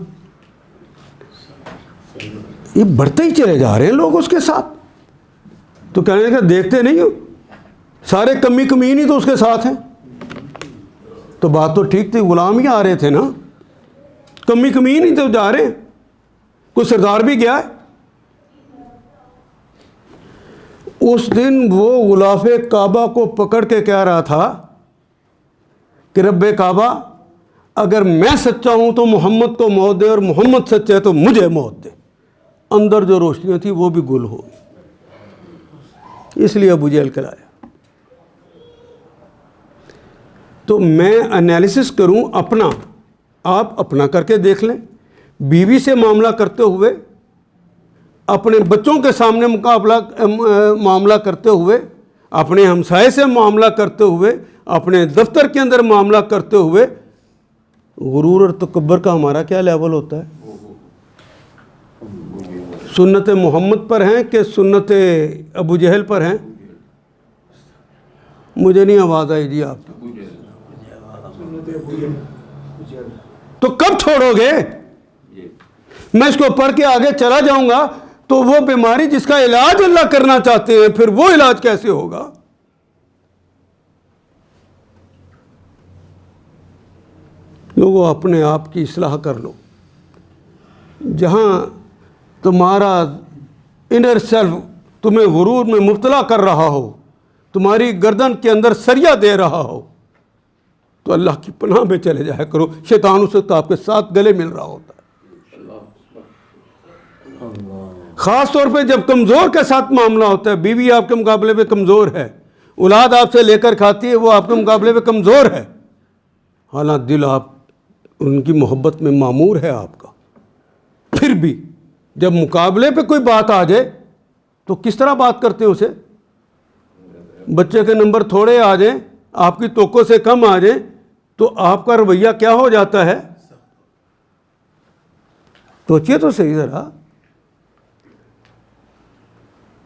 یہ بڑھتے ہی چلے جا رہے ہیں لوگ اس کے ساتھ. تو کہنے لگا دیکھتے نہیں ہو سارے کمی کمین ہی تو اس کے ساتھ ہیں. تو بات تو ٹھیک تھی، غلام ہی آ رہے تھے نا، کمی کمین ہی تو جا رہے ہیں، کوئی سردار بھی گیا ہے. اس دن وہ غلاف کعبہ کو پکڑ کے کہہ رہا تھا کہ رب کعبہ اگر میں سچا ہوں تو محمد کو موت دے، اور محمد سچا ہے تو مجھے موت دے. اندر جو روشنیاں تھیں وہ بھی گل ہو گئی. اس لیے ابو جہل کلایا. تو میں انالیسس کروں اپنا، آپ اپنا کر کے دیکھ لیں. بیوی سے معاملہ کرتے ہوئے، اپنے بچوں کے سامنے معاملہ کرتے ہوئے، اپنے ہمسائے سے معاملہ کرتے ہوئے، اپنے دفتر کے اندر معاملہ کرتے ہوئے، غرور اور تکبر کا ہمارا کیا لیول ہوتا ہے؟ سنت محمد پر ہیں کہ سنت ابو جہل پر ہیں؟ مجھے نہیں آواز آئی جی آپ کی. تو کب چھوڑو گے؟ میں اس کو پڑھ کے آگے چلا جاؤں گا تو وہ بیماری جس کا علاج اللہ کرنا چاہتے ہیں، پھر وہ علاج کیسے ہوگا؟ لوگوں اپنے آپ کی اصلاح کر لو. جہاں تمہارا انر سیلف تمہیں غرور میں مبتلا کر رہا ہو، تمہاری گردن کے اندر سریا دے رہا ہو، تو اللہ کی پناہ میں چلے جایا کرو. شیطان اس وقت آپ کے ساتھ گلے مل رہا ہوتا ہے. خاص طور پہ جب کمزور کے ساتھ معاملہ ہوتا ہے. بیوی آپ کے مقابلے پہ کمزور ہے، اولاد آپ سے لے کر کھاتی ہے، وہ آپ کے مقابلے پہ کمزور ہے، حالانکہ دل آپ ان کی محبت میں معمور ہے آپ کا. پھر بھی جب مقابلے پہ کوئی بات آ جائے تو کس طرح بات کرتے ہیں اسے؟ بچے کے نمبر تھوڑے آ جائیں، آپ کی توقع سے کم آ جائیں تو آپ کا رویہ کیا ہو جاتا ہے؟ سوچیے تو صحیح ذرا.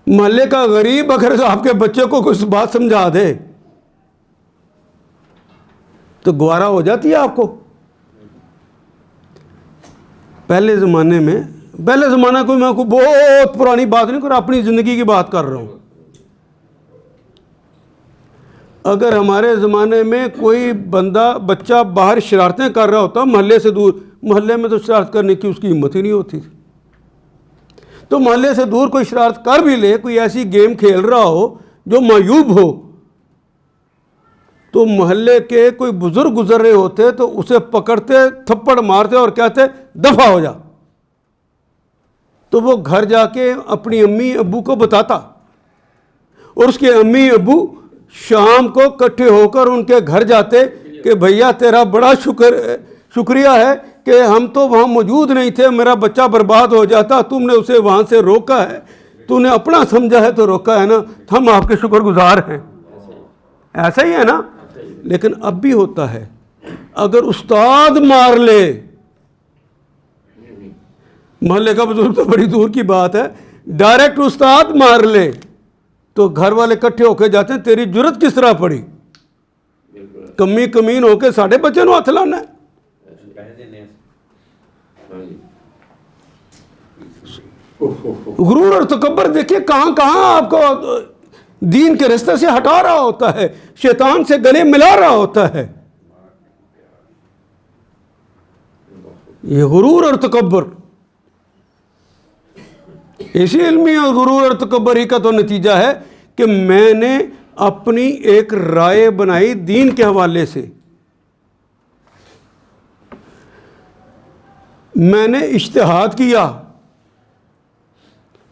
محلے کا غریب اگر آپ کے بچے کو کچھ بات سمجھا دے تو گوارا ہو جاتی ہے آپ کو. پہلے زمانہ کوئی میں کوئی بہت پرانی بات نہیں کر رہا، اپنی زندگی کی بات کر رہا ہوں. اگر ہمارے زمانے میں کوئی بچہ باہر شرارتیں کر رہا ہوتا محلے سے دور، محلے میں تو شرارت کرنے کی اس کی ہمت ہی نہیں ہوتی تھی. تو محلے سے دور کوئی شرارت کر بھی لے، کوئی ایسی گیم کھیل رہا ہو جو معیوب ہو، تو محلے کے کوئی بزرگ گزر رہے ہوتے تو اسے پکڑتے، تھپڑ مارتے اور کہتے دفع ہو جا. تو وہ گھر جا کے اپنی امی ابو کو بتاتا، اور اس کے امی ابو شام کو اکٹھے ہو کر ان کے گھر جاتے کہ بھیا تیرا بڑا شکریہ ہے کہ ہم تو وہاں موجود نہیں تھے، میرا بچہ برباد ہو جاتا، تم نے اسے وہاں سے روکا ہے، تو نے اپنا سمجھا ہے تو روکا ہے نا، ہم آپ کے شکر گزار ہیں. ایسا ہی ہے نا. لیکن اب بھی ہوتا ہے، اگر استاد مار لے، محلے کا بزرگ تو بڑی دور کی بات ہے، ڈائریکٹ استاد مار لے تو گھر والے اکٹھے ہو کے جاتے ہیں تیری جرت کس طرح پڑی، کمی کمین ہو کے ساڑھے بچے نو ہاتھ لانا ہے. غرور اور تکبر دیکھیے کہاں کہاں آپ کو دین کے راستے سے ہٹا رہا ہوتا ہے، شیطان سے گلے ملا رہا ہوتا ہے. یہ غرور اور تکبر، اسی علمی اور غرور اور تکبر ہی کا تو نتیجہ ہے کہ میں نے اپنی ایک رائے بنائی دین کے حوالے سے. میں نے اجتہاد کیا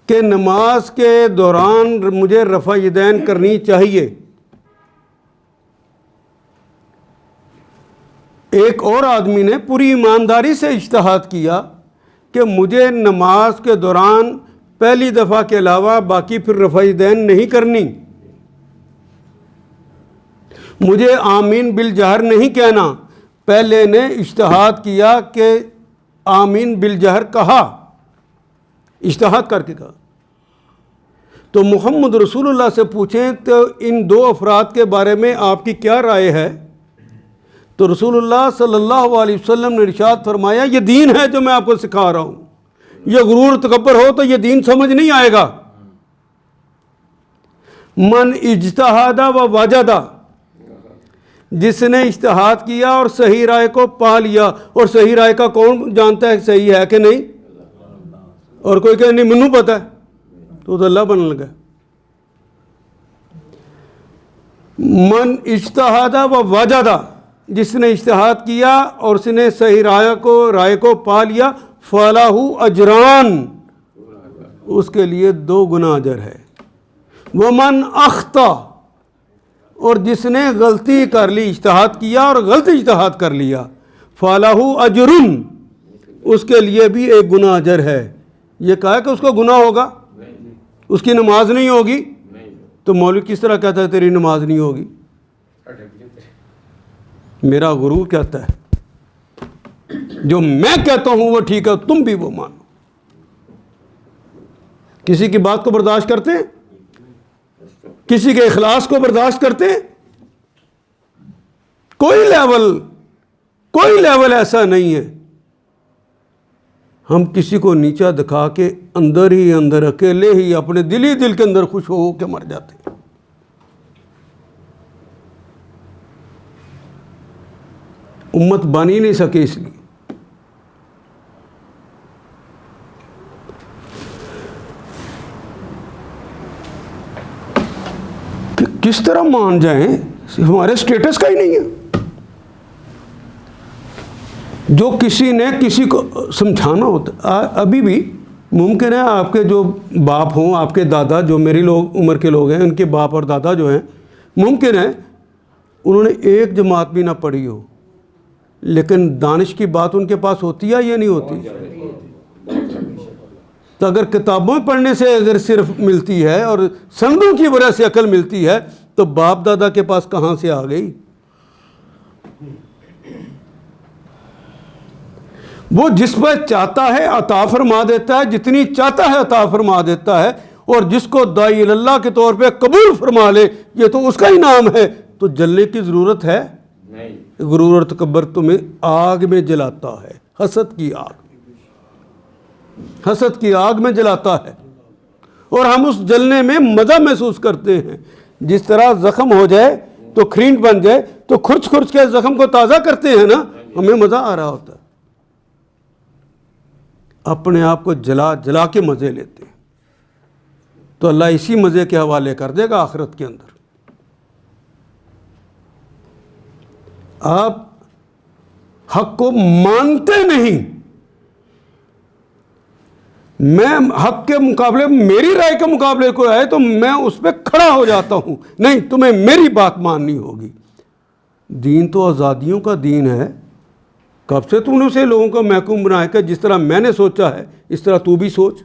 کہ نماز کے دوران مجھے رفع یدین کرنی چاہیے. ایک اور آدمی نے پوری ایمانداری سے اجتہاد کیا کہ مجھے نماز کے دوران پہلی دفعہ کے علاوہ باقی پھر رفع یدین نہیں کرنی، مجھے آمین بالجہر نہیں کہنا. پہلے نے اجتہاد کیا کہ آمین بالجہر کہا، اجتہاد کر کے کہا. تو محمد رسول اللہ سے پوچھیں تو ان دو افراد کے بارے میں آپ کی کیا رائے ہے؟ تو رسول اللہ صلی اللہ علیہ وسلم نے ارشاد فرمایا یہ دین ہے جو میں آپ کو سکھا رہا ہوں، یہ غرور تکبر ہو تو یہ دین سمجھ نہیں آئے گا. من اجتہاد و وجد، جس نے اجتہاد کیا اور صحیح رائے کو پا لیا. اور صحیح رائے کا کون جانتا ہے صحیح ہے کہ نہیں؟ اور کوئی کہ نہیں منو پتہ ہے، تو اللہ بننے لگا. من اجتہاد و وجد، جس نے اجتہاد کیا اور اس نے صحیح رائے کو پا لیا، فلاح اجران، اس کے لیے 2 گنا اجر ہے. ومن اخطا، اور جس نے غلطی کر لی، اجتہاد کیا اور غلط اجتہاد کر لیا، فلاح اجرن، اس کے لیے بھی 1 گنا اجر ہے. یہ کہا کہ اس کو گناہ ہوگا، اس کی نماز نہیں ہوگی، تو مولوی کس طرح کہتا ہے تیری نماز نہیں ہوگی؟ میرا غرور کہتا ہے جو میں کہتا ہوں وہ ٹھیک ہے، تم بھی وہ مانو. کسی کی بات کو برداشت کرتے ہیں؟ کسی کے اخلاص کو برداشت کرتے ہیں؟ کوئی لیول ایسا نہیں ہے. ہم کسی کو نیچا دکھا کے اندر ہی اندر اکیلے ہی اپنے دل کے اندر خوش ہو کے مر جاتے ہیں. امت بن ہی نہیں سکے. اس لیے کس طرح مان جائیں؟ ہمارے سٹیٹس کا ہی نہیں ہے. جو کسی نے کسی کو سمجھانا ہوتا، ابھی بھی ممکن ہے آپ کے جو باپ ہوں، آپ کے دادا جو میری عمر کے لوگ ہیں، ان کے باپ اور دادا جو ہیں، ممکن ہے انہوں نے ایک جماعت بھی نہ پڑھی ہو، لیکن دانش کی بات ان کے پاس ہوتی ہے یا نہیں ہوتی؟ تو اگر کتابوں پڑھنے سے اگر صرف ملتی ہے اور سندوں کی وجہ سے عقل ملتی ہے تو باپ دادا کے پاس کہاں سے آ گئی؟ وہ جس پر چاہتا ہے عطا فرما دیتا ہے، جتنی چاہتا ہے عطا فرما دیتا ہے، اور جس کو داعی اللہ کے طور پہ قبول فرما لے یہ تو اس کا ہی نام ہے، تو جلنے کی ضرورت ہے نہیں۔ غرور اور تکبر تمہیں آگ میں جلاتا ہے، حسد کی آگ، حسد کی آگ میں جلاتا ہے، اور ہم اس جلنے میں مزہ محسوس کرتے ہیں۔ جس طرح زخم ہو جائے تو کھرینٹ بن جائے تو کھرچ کھرچ کے زخم کو تازہ کرتے ہیں نا، ہمیں مزہ آ رہا ہوتا ہے، اپنے آپ کو جلا جلا کے مزے لیتے ہیں، تو اللہ اسی مزے کے حوالے کر دے گا آخرت کے اندر۔ آپ حق کو مانتے نہیں، میں حق کے مقابلے میری رائے کے مقابلے کو آئے تو میں اس پہ کھڑا ہو جاتا ہوں، نہیں تمہیں میری بات ماننی ہوگی۔ دین تو آزادیوں کا دین ہے، کب سے تم نے اسے لوگوں کا محکوم بنایا کہ جس طرح میں نے سوچا ہے اس طرح تو بھی سوچ؟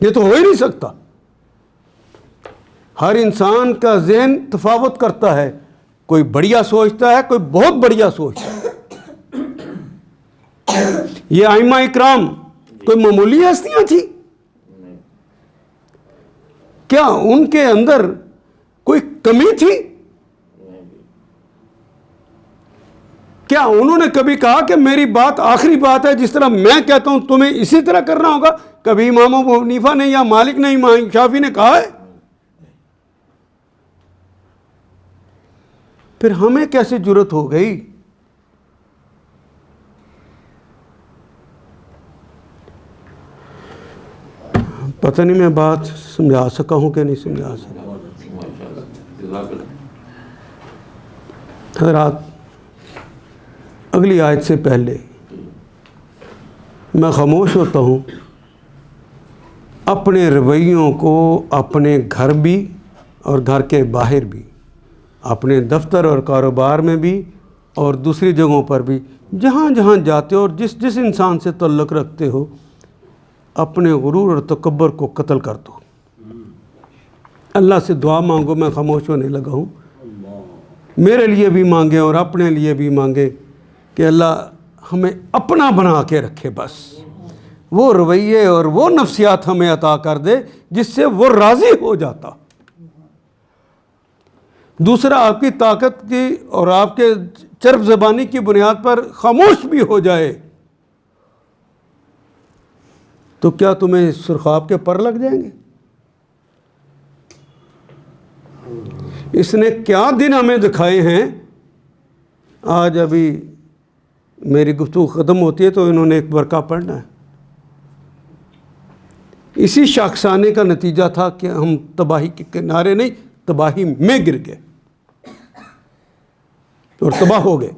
یہ تو ہو ہی نہیں سکتا۔ ہر انسان کا ذہن تفاوت کرتا ہے، کوئی بڑھیا سوچتا ہے، کوئی بہت بڑھیا سوچتا ہے۔ یہ ائمہ اکرام کوئی معمولی ہستیاں تھیں؟ کیا ان کے اندر کوئی کمی تھی؟ کیا انہوں نے کبھی کہا کہ میری بات آخری بات ہے، جس طرح میں کہتا ہوں تمہیں اسی طرح کرنا ہوگا؟ کبھی امام ابو حنیفہ نے یا مالک نے امام شافعی نے کہا ہے؟ پھر ہمیں کیسے جرت ہو گئی؟ پتہ نہیں میں بات سمجھا سکا ہوں کہ نہیں سمجھا سکا۔ حضرات، اگلی آیت سے پہلے میں خاموش ہوتا ہوں، اپنے رویوں کو اپنے گھر بھی اور گھر کے باہر بھی، اپنے دفتر اور کاروبار میں بھی اور دوسری جگہوں پر بھی، جہاں جہاں جاتے ہو اور جس جس انسان سے تعلق رکھتے ہو، اپنے غرور اور تکبر کو قتل کر دو۔ اللہ سے دعا مانگو، میں خاموش ہونے لگا ہوں، میرے لیے بھی مانگے اور اپنے لیے بھی مانگے کہ اللہ ہمیں اپنا بنا کے رکھے، بس وہ رویے اور وہ نفسیات ہمیں عطا کر دے جس سے وہ راضی ہو جاتا۔ دوسرا، آپ کی طاقت کی اور آپ کے چرب زبانی کی بنیاد پر خاموش بھی ہو جائے تو کیا تمہیں سرخاب کے پر لگ جائیں گے؟ اس نے کیا دن ہمیں دکھائے ہیں۔ آج ابھی میری گفتگو ختم ہوتی ہے تو انہوں نے ایک برقع پڑھنا ہے، اسی شاخسانے کا نتیجہ تھا کہ ہم تباہی کے کنارے نہیں، تباہی میں گر گئے اور تباہ ہو گئے۔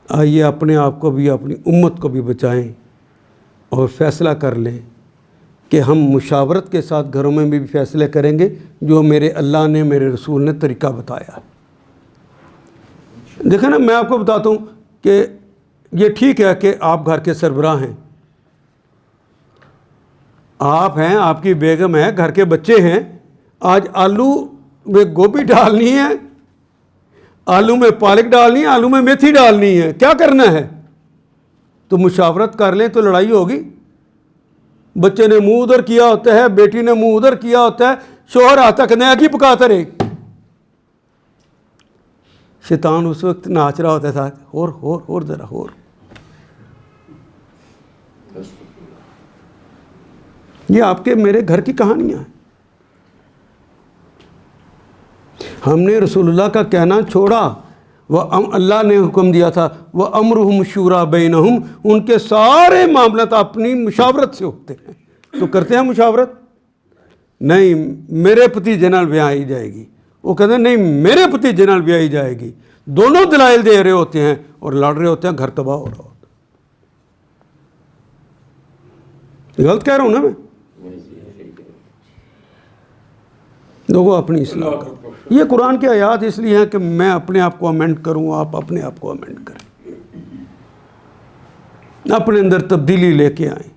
آئیے اپنے آپ کو بھی اپنی امت کو بھی بچائیں اور فیصلہ کر لیں کہ ہم مشاورت کے ساتھ گھروں میں بھی فیصلے کریں گے جو میرے اللہ نے، میرے رسول نے طریقہ بتایا۔ دیکھیں نا، میں آپ کو بتاتا ہوں کہ یہ ٹھیک ہے کہ آپ گھر کے سربراہ ہیں، آپ ہیں، آپ کی بیگم ہے، گھر کے بچے ہیں، آج آلو میں گوبھی ڈالنی ہے، آلو میں پالک ڈالنی ہے، آلو میں میتھی ڈالنی ہے، کیا کرنا ہے؟ تو مشاورت کر لیں تو لڑائی ہوگی۔ بچے نے منہ ادھر کیا ہوتا ہے، بیٹی نے منہ ادھر کیا ہوتا ہے، شوہر آتا کہ نیا کی پکاتا رہے، شیطان اس وقت ناچ رہا ہوتا تھا، اور ذرا اور۔ یہ آپ کے میرے گھر کی کہانیاں ہیں۔ ہم نے رسول اللہ کا کہنا چھوڑا، اللہ نے حکم دیا تھا وَأَمْرُهُمْ شُورَى بَيْنَهُمْ، ان کے سارے معاملات اپنی مشاورت سے ہوتے ہیں۔ تو کرتے ہیں مشاورت؟ نہیں، میرے بھتیجے نال بیاہ آئی جائے گی، وہ کہتے ہیں نہیں میرے بھتیجے نال بیاہ آئی جائے گی، دونوں دلائل دے رہے ہوتے ہیں اور لڑ رہے ہوتے ہیں، گھر تباہ ہو رہا ہوتا ہے۔ غلط کہہ رہا ہوں نا میں؟ لوگوں اپنی اصلاح کرو۔ یہ قرآن کے آیات اس لیے ہیں کہ میں اپنے آپ کو امینڈ کروں، آپ اپنے آپ کو امینڈ کریں، اپنے اندر تبدیلی لے کے آئیں۔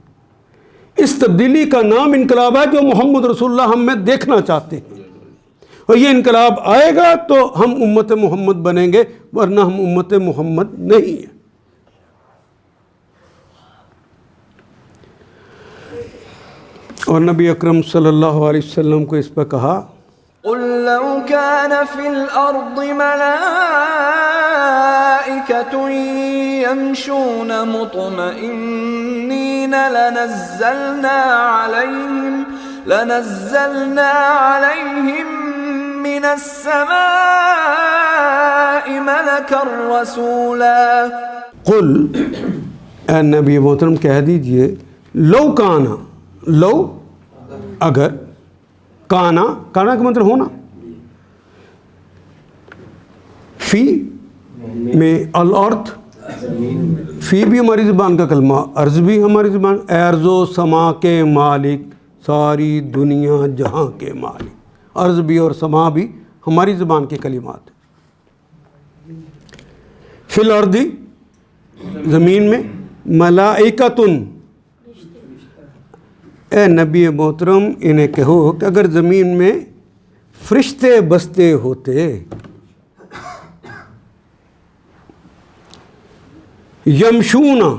اس تبدیلی کا نام انقلاب ہے جو محمد رسول اللہ ہم میں دیکھنا چاہتے ہیں، اور یہ انقلاب آئے گا تو ہم امت محمد بنیں گے، ورنہ ہم امت محمد نہیں ہیں. اور نبی اکرم صلی اللہ علیہ وسلم کو اس پہ کہا قل لو كان في الأرض ملائكة يمشون مطمئنين لنزلنا عليهم من السماء ملكا رسولا. قل اے نبی محترم کہہ دیجئے لو کانا، لو اگر، کانا کا مطلب ہونا، فی میں الارض، فی بھی ہماری زبان کا کلمہ، ارض بھی ہماری زبان، ارض و سما کے مالک، ساری دنیا جہاں کے مالک، ارض بھی اور سما بھی ہماری زبان کے کلمات. فی الارض زمین میں، ملائکتن، اے نبی محترم انہیں کہو کہ اگر زمین میں فرشتے بستے ہوتے، یمشونا،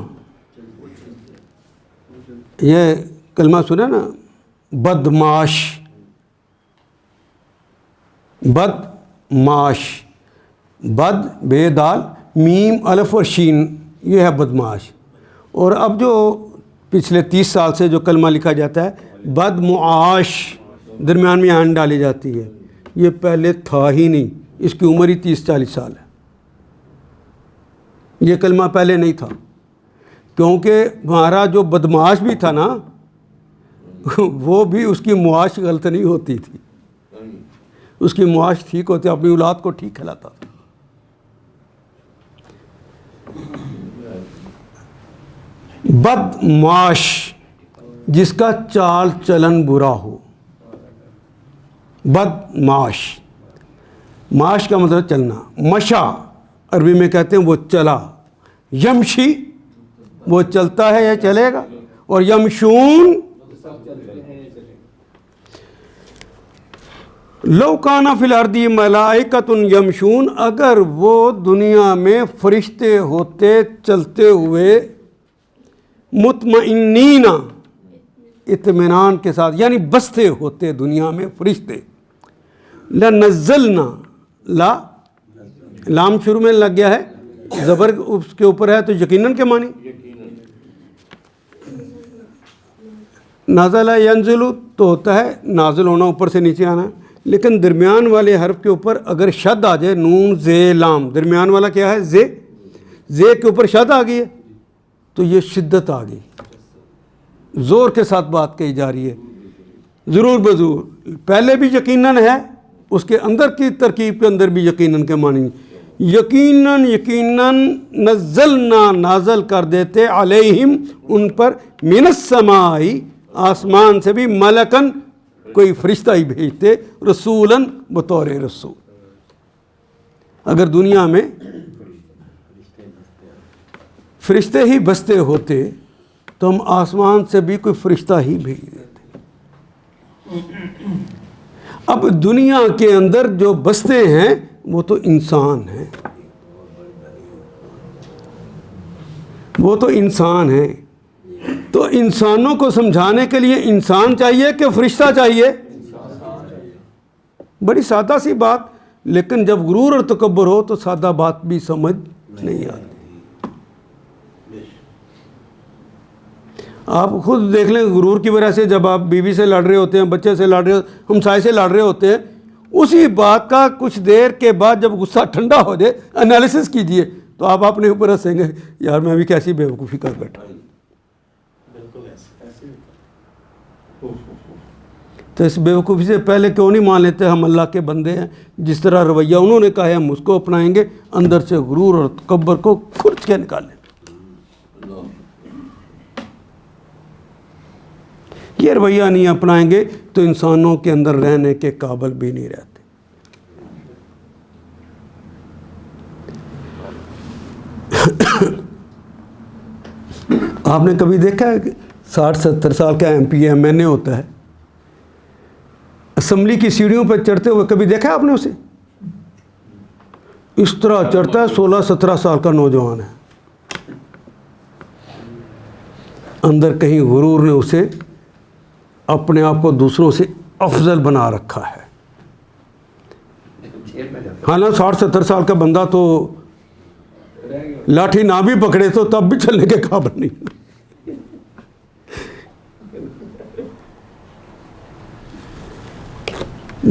یہ کلمہ سنا نا، بدماش، بدماش، بد بے دال میم الف اور شین، یہ ہے بدماش. اور اب جو پچھلے 30 سال سے جو کلمہ لکھا جاتا ہے بدمعاش، درمیان میں آن ڈالی جاتی ہے، یہ پہلے تھا ہی نہیں، اس کی عمر ہی 30-40 سال ہے. یہ کلمہ پہلے نہیں تھا، کیونکہ ہمارا جو بدمعاش بھی تھا نا وہ بھی اس کی معاش غلط نہیں ہوتی تھی، اس کی معاش ٹھیک ہوتی، اپنی اولاد کو ٹھیک کھلاتا تھا. بدمعاش جس کا چال چلن برا ہو، بدمعاش، معاش کا مطلب چلنا، مشا عربی میں کہتے ہیں وہ چلا، یمشی وہ چلتا ہے یا چلے گا، اور یمشون لو کانا فی الارض ملائکۃ یمشون، اگر وہ دنیا میں فرشتے ہوتے چلتے ہوئے، مطمئنین اطمینان کے ساتھ، یعنی بستے ہوتے دنیا میں فرشتے، لنزلنا، لا لام شروع میں لگ گیا ہے، زبر اس کے اوپر ہے تو یقیناً کے معنی، نازل ینزل تو ہوتا ہے نازل ہونا، اوپر سے نیچے آنا، لیکن درمیان والے حرف کے اوپر اگر شد آ جائے، نون زے لام، درمیان والا کیا ہے زے، زے کے اوپر شد آ گئی ہے تو یہ شدت آ گئی، زور کے ساتھ بات کہی جا رہی ہے، ضرور بضرور، پہلے بھی یقیناً ہے، اس کے اندر کی ترکیب کے اندر بھی یقیناً کے معنی، یقیناً نزلنا نازل کر دیتے، علیہم ان پر، من السماء آسمان سے بھی، ملکن کوئی فرشتہ ہی بھیجتے، رسولاً بطور رسول. اگر دنیا میں فرشتے ہی بستے ہوتے تو ہم آسمان سے بھی کوئی فرشتہ ہی بھیج دیتے. اب دنیا کے اندر جو بستے ہیں وہ تو انسان ہیں، وہ تو انسان ہیں، تو انسانوں کو سمجھانے کے لیے انسان چاہیے کہ فرشتہ چاہیے؟ بڑی سادہ سی بات، لیکن جب غرور اور تکبر ہو تو سادہ بات بھی سمجھ نہیں آتی. آپ خود دیکھ لیں، غرور کی وجہ سے جب آپ بیوی سے لڑ رہے ہوتے ہیں، بچے سے لڑ رہے ہوتے ہیں، ہمسائے سے لڑ رہے ہوتے ہیں، اسی بات کا کچھ دیر کے بعد جب غصہ ٹھنڈا ہو جائے، انالیسس کیجئے تو آپ اپنے اوپر ہنسیں گے، یار میں بھی کیسی بیوقوفی کر بیٹھا. تو اس بیوقوفی سے پہلے کیوں نہیں مان لیتے ہم اللہ کے بندے ہیں؟ جس طرح رویہ انہوں نے کہا ہے ہم اس کو اپنائیں گے، اندر سے غرور اور تکبر کو کھرچ کے نکالیں. یہ رویہ نہیں اپنائیں گے تو انسانوں کے اندر رہنے کے قابل بھی نہیں رہتے. آپ نے کبھی دیکھا ہے کہ 60-70 سال کا MP-MNA ہوتا ہے، اسمبلی کی سیڑھیوں پر چڑھتے ہوئے کبھی دیکھا ہے آپ نے اسے؟ اس طرح چڑھتا ہے، 16-17 سال کا نوجوان ہے، اندر کہیں غرور نے اسے اپنے آپ کو دوسروں سے افضل بنا رکھا ہے۔ حالانکہ 60-70 سال کا بندہ تو لاٹھی نہ بھی پکڑے تو تب بھی چلنے کے قابل نہیں۔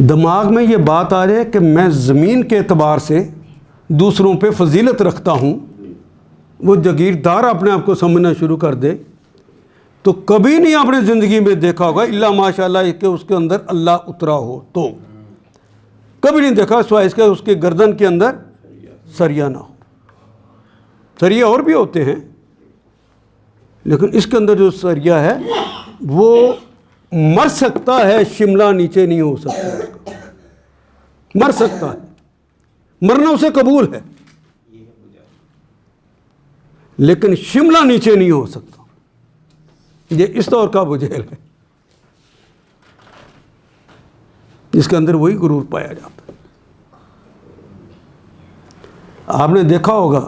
دماغ میں یہ بات آ جائے کہ میں زمین کے اعتبار سے دوسروں پہ فضیلت رکھتا ہوں، وہ جاگیردار اپنے آپ کو سمجھنا شروع کر دے، تو کبھی نہیں اپنے زندگی میں دیکھا ہوگا الا ماشاء اللہ کہ اس کے اندر اللہ اترا ہو، تو کبھی نہیں دیکھا سوائے اس کے اس کے گردن کے اندر سریا نہ ہو۔ سریا اور بھی ہوتے ہیں، لیکن اس کے اندر جو سریا ہے وہ مر سکتا ہے، شملہ نیچے نہیں ہو سکتا، اس کا مر سکتا ہے، مرنا اسے قبول ہے، لیکن شملہ نیچے نہیں ہو سکتا۔ یہ اس طور کا ابو جہل ہے جس کے اندر وہی غرور پایا جاتا ہے۔ آپ نے دیکھا ہوگا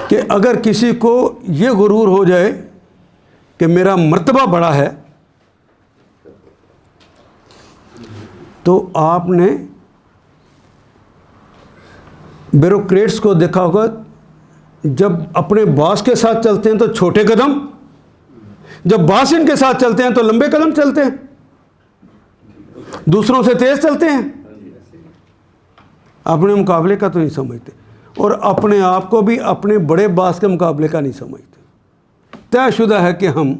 کہ اگر کسی کو یہ غرور ہو جائے کہ میرا مرتبہ بڑا ہے، تو آپ نے بیوروکریٹس کو دیکھا ہوگا، جب اپنے باس کے ساتھ چلتے ہیں تو چھوٹے قدم، جب باس ان کے ساتھ چلتے ہیں تو لمبے قدم چلتے ہیں، دوسروں سے تیز چلتے ہیں، اپنے مقابلے کا تو نہیں سمجھتے، اور اپنے آپ کو بھی اپنے بڑے باس کے مقابلے کا نہیں سمجھتے۔ طے شدہ ہے کہ ہم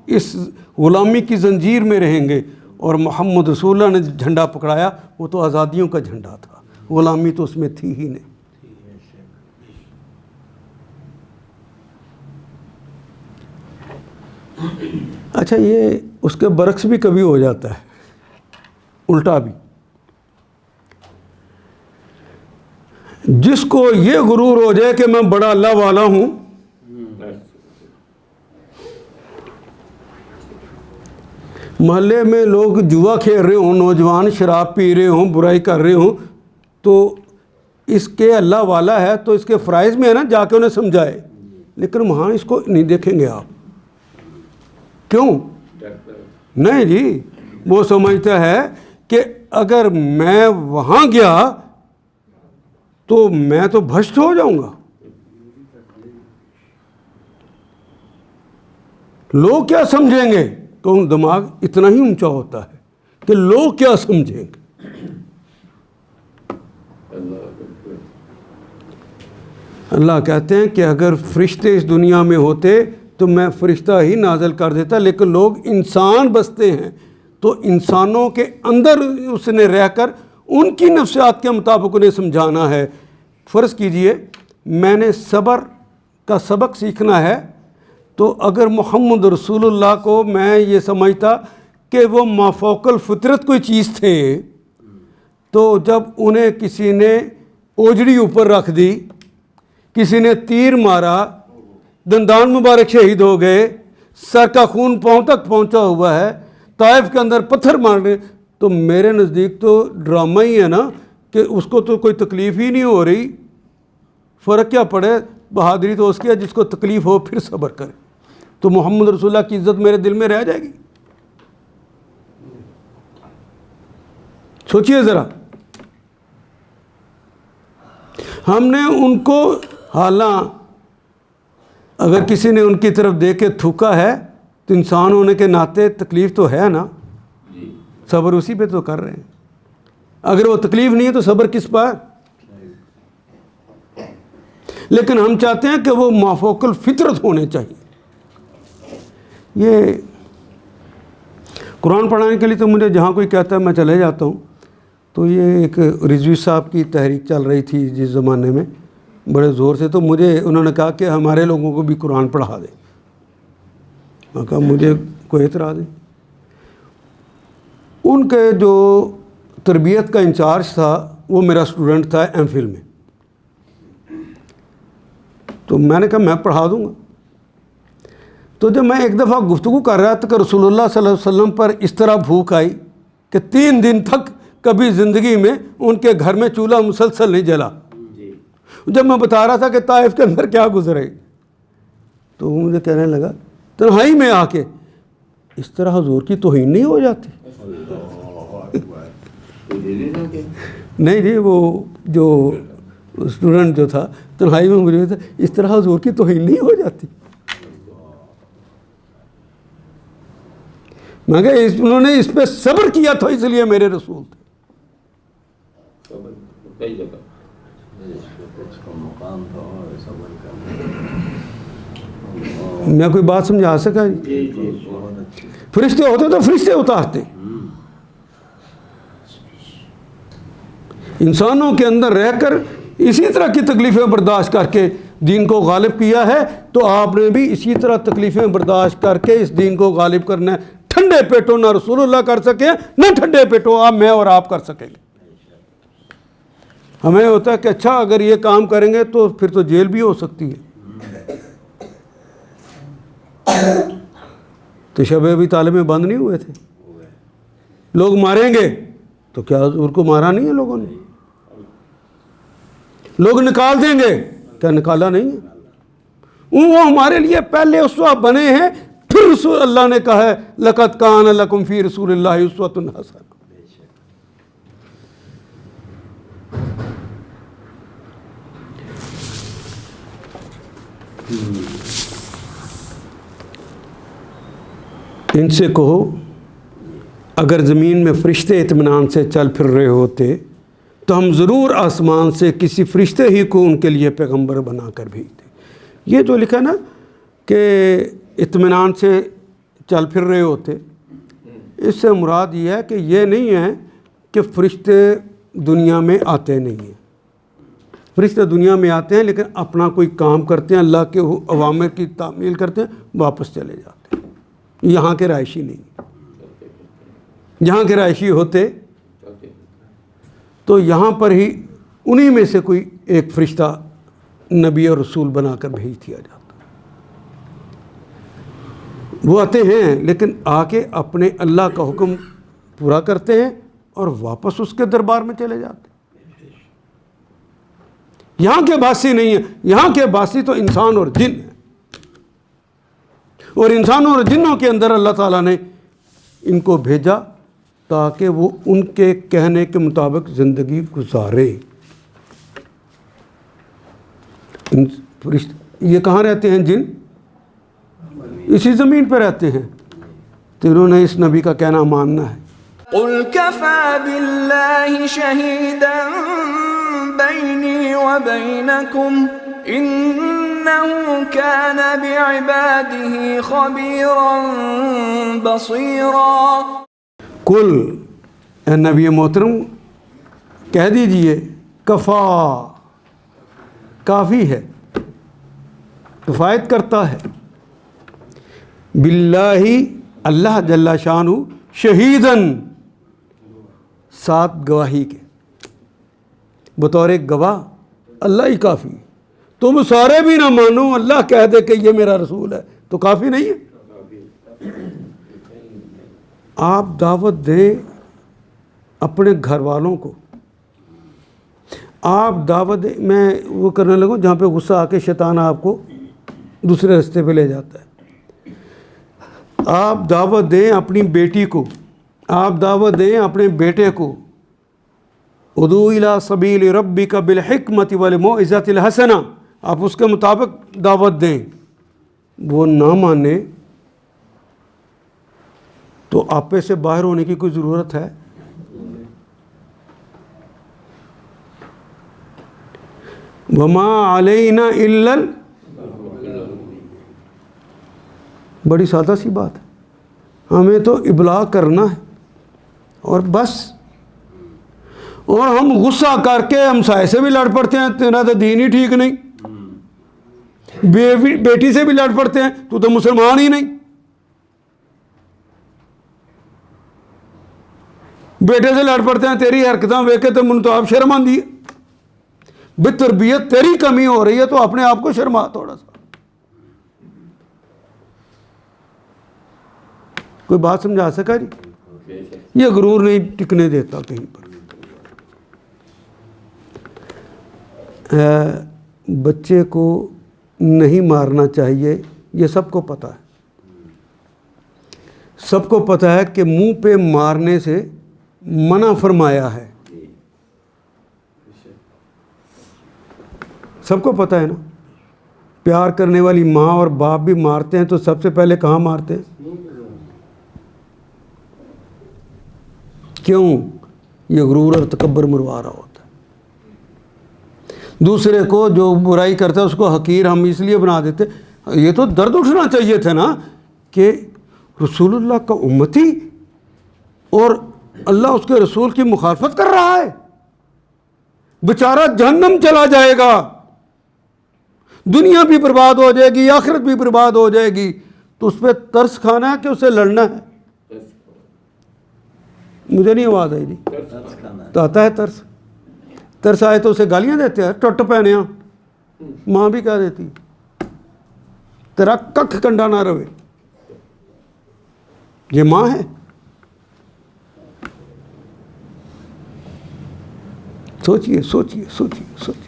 اس غلامی کی زنجیر میں رہیں گے، اور محمد رسول اللہ نے جھنڈا پکڑایا وہ تو آزادیوں کا جھنڈا تھا، غلامی تو اس میں تھی ہی نہیں۔ اچھا، یہ اس کے برعکس بھی کبھی ہو جاتا ہے، الٹا بھی۔ جس کو یہ غرور ہو جائے کہ میں بڑا اللہ والا ہوں، محلے میں لوگ جوا کھیل رہے ہوں، نوجوان شراب پی رہے ہوں، برائی کر رہے ہوں، تو اس کے اللہ والا ہے تو اس کے فرائض میں ہے نا جا کے انہیں سمجھائے، لیکن وہاں اس کو نہیں دیکھیں گے آپ۔ کیوں؟ نہیں جی، وہ سمجھتا ہے کہ اگر میں وہاں گیا تو میں تو بھشٹ ہو جاؤں گا، لوگ کیا سمجھیں گے؟ تو دماغ اتنا ہی اونچا ہوتا ہے کہ لوگ کیا سمجھیں گے۔ اللہ کہتے ہیں کہ اگر فرشتے اس دنیا میں ہوتے تو میں فرشتہ ہی نازل کر دیتا، لیکن لوگ انسان بستے ہیں تو انسانوں کے اندر اس نے رہ کر ان کی نفسیات کے مطابق انہیں سمجھانا ہے۔ فرض کیجئے میں نے صبر کا سبق سیکھنا ہے، تو اگر محمد رسول اللہ کو میں یہ سمجھتا کہ وہ مافوق الفطرت کوئی چیز تھے، تو جب انہیں کسی نے اوجڑی اوپر رکھ دی، کسی نے تیر مارا، دندان مبارک شہید ہو گئے، سر کا خون پاؤں تک پہنچا ہوا ہے، طائف کے اندر پتھر مار رہے، تو میرے نزدیک تو ڈرامہ ہی ہے نا، کہ اس کو تو کوئی تکلیف ہی نہیں ہو رہی، فرق کیا پڑے؟ بہادری تو اس کی ہے جس کو تکلیف ہو پھر صبر کرے۔ تو محمد رسول اللہ کی عزت میرے دل میں رہ جائے گی؟ سوچئے ذرا۔ ہم نے ان کو، حالانکہ اگر کسی نے ان کی طرف دیکھ کے تھوکا ہے تو انسان ہونے کے ناطے تکلیف تو ہے نا، صبر اسی پہ تو کر رہے ہیں۔ اگر وہ تکلیف نہیں ہے تو صبر کس پر؟ لیکن ہم چاہتے ہیں کہ وہ مافوق الفطرت ہونے چاہیے۔ یہ قرآن پڑھانے کے لیے تو مجھے جہاں کوئی کہتا ہے میں چلے جاتا ہوں، تو یہ ایک رضوی صاحب کی تحریک چل رہی تھی جس زمانے میں بڑے زور سے، تو مجھے انہوں نے کہا کہ ہمارے لوگوں کو بھی قرآن پڑھا دیں۔ میں کہا مجھے کوئی اعتراض نہیں۔ ان کے جو تربیت کا انچارج تھا وہ میرا اسٹوڈنٹ تھا ایم فل میں، تو میں نے کہا میں پڑھا دوں گا۔ تو جب میں ایک دفعہ گفتگو کر رہا تھا کہ رسول اللہ صلی اللہ علیہ وسلم پر اس طرح بھوک آئی کہ 3 دن تک کبھی زندگی میں ان کے گھر میں چولہا مسلسل نہیں جلا. جب میں بتا رہا تھا کہ طائف کے اندر کیا گزرے تو وہ مجھے کہنے لگا تنہائی میں آ کے اس طرح حضور کی توہین نہیں ہو جاتی. نہیں جی وہ جو اسٹوڈنٹ جو تھا تنہائی میں مجھے تھا اس طرح حضور کی توہین نہیں ہو جاتی. میں کہ انہوں نے اس پہ صبر کیا تھا اس لیے میرے رسول تھے. میں کوئی بات سمجھا سکا جی؟ فرشتے ہوتے تو فرشتے اتارتے. انسانوں کے اندر رہ کر اسی طرح کی تکلیفیں برداشت کر کے دین کو غالب کیا ہے تو آپ نے بھی اسی طرح تکلیفیں برداشت کر کے اس دین کو غالب کرنا ہے. ٹھنڈے پیٹوں نہ رسول اللہ کر سکے نہ ٹھنڈے پیٹوں آپ میں اور آپ کر سکیں گے. ہمیں ہوتا ہے کہ اچھا اگر یہ کام کریں گے تو پھر تو جیل بھی ہو سکتی ہے. تو شب ابی طالب میں بند نہیں ہوئے تھے. لوگ ماریں گے تو کیا حضور کو مارا نہیں ہے لوگوں نے؟ لوگ نکال دیں گے کیا نکالا نہیں ہے؟ وہ ہمارے لیے پہلے اسوہ بنے ہیں. پھر رسول اللہ نے کہا ہے لَقَدْ كَانَ لَكُمْ فِي رَسُولِ اللَّهِ أُسْوَةٌ حَسَنَةٌ. ان سے کہو اگر زمین میں فرشتے اطمینان سے چل پھر رہے ہوتے تو ہم ضرور آسمان سے کسی فرشتے ہی کو ان کے لیے پیغمبر بنا کر بھیجتے. یہ جو لکھا نا کہ اطمینان سے چل پھر رہے ہوتے, اس سے مراد یہ ہے کہ یہ نہیں ہے کہ فرشتے دنیا میں آتے نہیں ہیں. فرشتے دنیا میں آتے ہیں لیکن اپنا کوئی کام کرتے ہیں, اللہ کے اوامر کی تعمیل کرتے ہیں, واپس چلے جاتے ہیں. یہاں کے رہائشی نہیں. یہاں کے رہائشی ہوتے تو یہاں پر ہی انہی میں سے کوئی ایک فرشتہ نبی اور رسول بنا کر بھیج دیا جاتا. وہ آتے ہیں لیکن آ کے اپنے اللہ کا حکم پورا کرتے ہیں اور واپس اس کے دربار میں چلے جاتے. یہاں کے باسی نہیں ہیں. یہاں کے باسی تو انسان اور جن ہیں, اور انسانوں اور جنوں کے اندر اللہ تعالیٰ نے ان کو بھیجا تاکہ وہ ان کے کہنے کے مطابق زندگی گزارے. یہ کہاں رہتے ہیں جن؟ اسی زمین پہ رہتے ہیں. تو انہوں نے اس نبی کا کہنا ماننا ہے. قل كفى بالله شهيدا بيني وبينكم إنه كان بعباده خبيرا بصيرا. کل اے نبی محترم کہہ دیجئے کفا کافی ہے, کفایت کرتا ہے, باللہ اللہ جل شانہ شہیدن ساتھ گواہی کے, بطور ایک گواہ اللہ ہی کافی. تم سارے بھی نہ مانو, اللہ کہہ دے کہ یہ میرا رسول ہے تو کافی نہیں ہے. آپ دعوت دیں اپنے گھر والوں کو, آپ دعوت دیں. میں وہ کرنے لگوں جہاں پہ غصہ آ کے شیطان آپ کو دوسرے راستے پہ لے جاتا ہے. آپ دعوت دیں اپنی بیٹی کو, آپ دعوت دیں اپنے بیٹے کو, ادعو الی سبیل ربک بالحکمۃ والموعظۃ الحسنہ, آپ اس کے مطابق دعوت دیں. وہ نہ مانے تو آپے سے باہر ہونے کی کوئی ضرورت ہے؟ وما علینا الا بڑی سادہ سی بات ہے. ہمیں تو ابلاغ کرنا ہے اور بس. اور ہم غصہ کر کے ہمسائے سے بھی لڑ پڑتے ہیں, تیرا تو دین ہی ٹھیک نہیں. بیٹی سے بھی لڑ پڑتے ہیں, تو مسلمان ہی نہیں. بیٹے سے لڑ پڑتے ہیں, تیری حرکتیں ویکھ کے تو من تو آپ شرم آندی ہے. بے تربیت تیری کمی ہو رہی ہے تو اپنے آپ کو شرما تھوڑا سا. کوئی بات سمجھا سکا جی؟ یہ غرور نہیں ٹکنے دیتا کہیں پر. بچے کو نہیں مارنا چاہیے، یہ سب کو پتہ ہے، سب کو پتہ ہے کہ منہ پہ مارنے سے منع فرمایا ہے، سب کو پتہ ہے نا۔ پیار کرنے والی ماں اور باپ بھی مارتے ہیں تو سب سے پہلے کہاں مارتے ہیں؟ کیوں؟ یہ غرور اور تکبر مروا رہا ہوتا ہے۔ دوسرے کو جو برائی کرتا ہے اس کو حقیر ہم اس لیے بنا دیتے۔ یہ تو درد اٹھنا چاہیے تھا نا کہ رسول اللہ کا امتی اور اللہ اس کے رسول کی مخالفت کر رہا ہے، بیچارہ جہنم چلا جائے گا، دنیا بھی برباد ہو جائے گی، آخرت بھی برباد ہو جائے گی، تو اس پہ ترس کھانا ہے کہ اسے لڑنا ہے؟ مجھے نہیں آواز آئی جی؟ تو آتا ہے ترس، ترس آئے تو اسے گالیاں دیتے ہیں، ٹٹ پہنے ہاں، ماں بھی کہہ دیتی تیرا ککھ کنڈا نہ رہے، یہ ماں ہے۔ سوچئے سوچئے سوچئے سوچئے،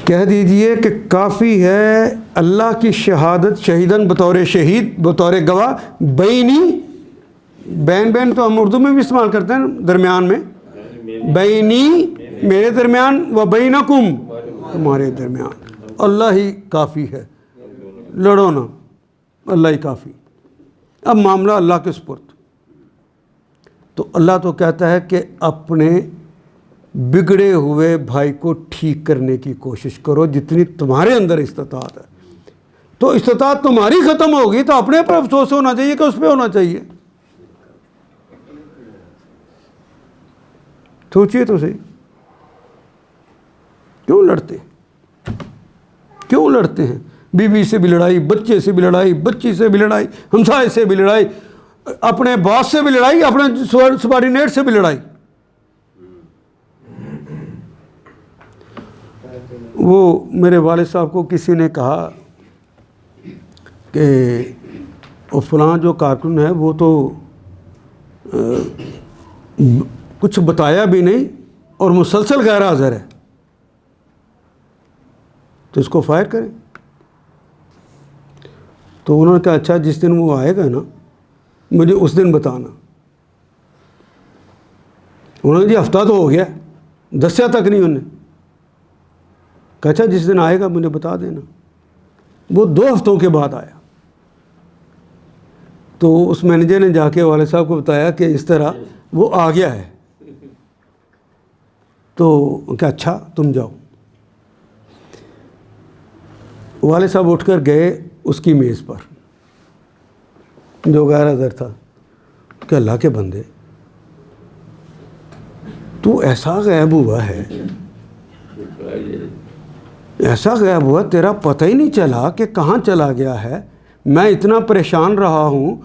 کہہ دیجئے کہ کافی ہے اللہ کی شہادت، شہیدن بطور شہید، بطور گواہ، بینی، بین بین تو ہم اردو میں بھی استعمال کرتے ہیں درمیان میں، بینی میرے درمیان، و بینکم تمہارے درمیان، اللہ ہی کافی ہے، لڑو نا، اللہ ہی کافی۔ اب معاملہ اللہ کے سپرد، تو اللہ تو کہتا ہے کہ اپنے بگڑے ہوئے بھائی کو ٹھیک کرنے کی کوشش کرو جتنی تمہارے اندر استطاعت ہے۔ تو استطاعت تمہاری ختم ہوگی تو اپنے پر افسوس ہونا چاہیے کہ اس پہ ہونا چاہیے۔ سوچئے تو صحیح، کیوں لڑتے ہیں؟ کیوں لڑتے ہیں؟ بیوی سے بھی لڑائی، بچے سے بھی لڑائی، بچی سے بھی لڑائی، ہمسائے سے بھی لڑائی، اپنے باس سے بھی لڑائی، اپنے سبارڈینیٹ سے بھی لڑائی۔ وہ میرے والد صاحب کو کسی نے کہا کہ وہ فلاں جو کارٹون ہے وہ تو کچھ بتایا بھی نہیں اور مسلسل غیر حاضر ہے، تو اس کو فائر کریں۔ تو انہوں نے کہا اچھا جس دن وہ آئے گا نا مجھے اس دن بتانا۔ انہوں نے جی ہفتہ تو ہو گیا، دسیا تک نہیں انہوں نے کہا اچھا جس دن آئے گا مجھے بتا دینا۔ وہ 2 ہفتوں کے بعد آیا، تو اس مینیجر نے جا کے والد صاحب کو بتایا کہ اس طرح وہ آ گیا ہے، تو کہا اچھا تم جاؤ۔ والد صاحب اٹھ کر گئے اس کی میز پر جو غیر حاضر تھا، کہ اللہ کے بندے تو ایسا غائب ہوا ہے، ایسا غائب ہوا تیرا پتہ ہی نہیں چلا کہ کہاں چلا گیا ہے، میں اتنا پریشان رہا ہوں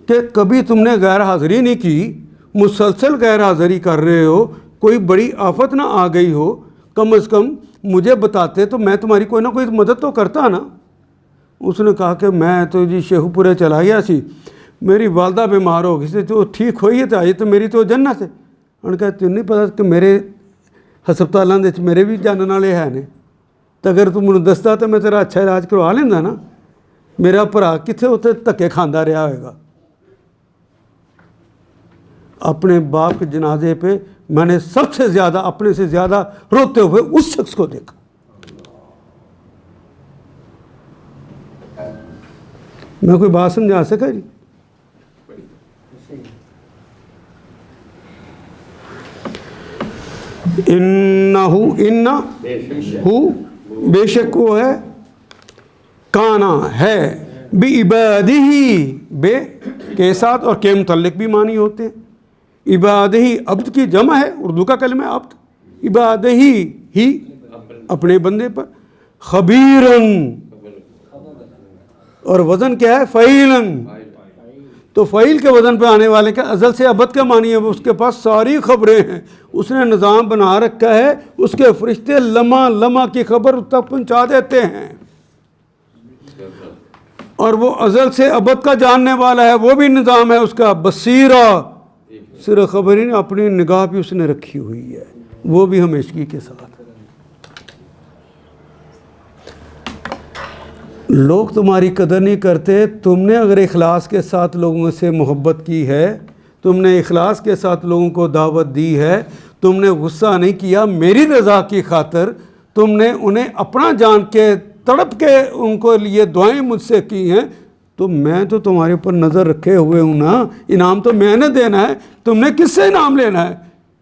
کہ کبھی تم نے غیر حاضری نہیں کی، مسلسل غیر حاضری کر رہے ہو، کوئی بڑی آفت نہ آ گئی ہو، کم از کم مجھے بتاتے تو میں تمہاری کوئی نہ کوئی مدد تو کرتا نا۔ اس نے کہا کہ میں تو جی شیخو پورے چلا گیا سی، میری والدہ بیمار ہو گئی سی تو ٹھیک ہوئی ہے یہ تو میری تو جنت ہے۔ انہوں نے کہا تم نہیں پتا کہ میرے ہسپتالوں دے میرے بھی جاننے والے ہے نے، تو اگر تم مجھے دستا تو میں تیرا اچھا علاج کروا لینا نا، میرا بھرا کتنے اتنے دھکے کھاندہ رہا ہوئے گا۔ اپنے باپ کے جنازے پہ میں نے سب سے زیادہ اپنے سے زیادہ روتے ہوئے اس شخص کو دیکھا۔ میں کوئی بات سمجھا سکا جی؟ بے شک وہ ہے، کانا ہے، بعبادہی، بے کے ساتھ اور کے متعلق بھی معنی ہوتے ہیں۔ عبادہی عبد کی جمع ہے، اردو کا کلمہ ہے عبد، عبادہی ہی اپنے بندے پر، خبیرن اور وزن کیا ہے؟ فعیلن، تو فعیل کے وزن پہ آنے والے کا ازل سے ابد کا معنی ہے اس کے پاس ساری خبریں ہیں، اس نے نظام بنا رکھا ہے، اس کے فرشتے لمحہ لمحہ کی خبر تک پہنچا دیتے ہیں، اور وہ ازل سے ابد کا جاننے والا ہے، وہ بھی نظام ہے اس کا، بصیرہ، صرف خبر ہی نہیں، اپنی نگاہ بھی اس نے رکھی ہوئی ہے، وہ بھی ہمیشگی کے ساتھ۔ لوگ تمہاری قدر نہیں کرتے، تم نے اگر اخلاص کے ساتھ لوگوں سے محبت کی ہے، تم نے اخلاص کے ساتھ لوگوں کو دعوت دی ہے، تم نے غصہ نہیں کیا میری رضا کی خاطر، تم نے انہیں اپنا جان کے تڑپ کے ان کو لیے دعائیں مجھ سے کی ہیں، تو میں تو تمہارے اوپر نظر رکھے ہوئے ہوں نا، انعام تو میں نے دینا ہے، تم نے کس سے انعام لینا ہے؟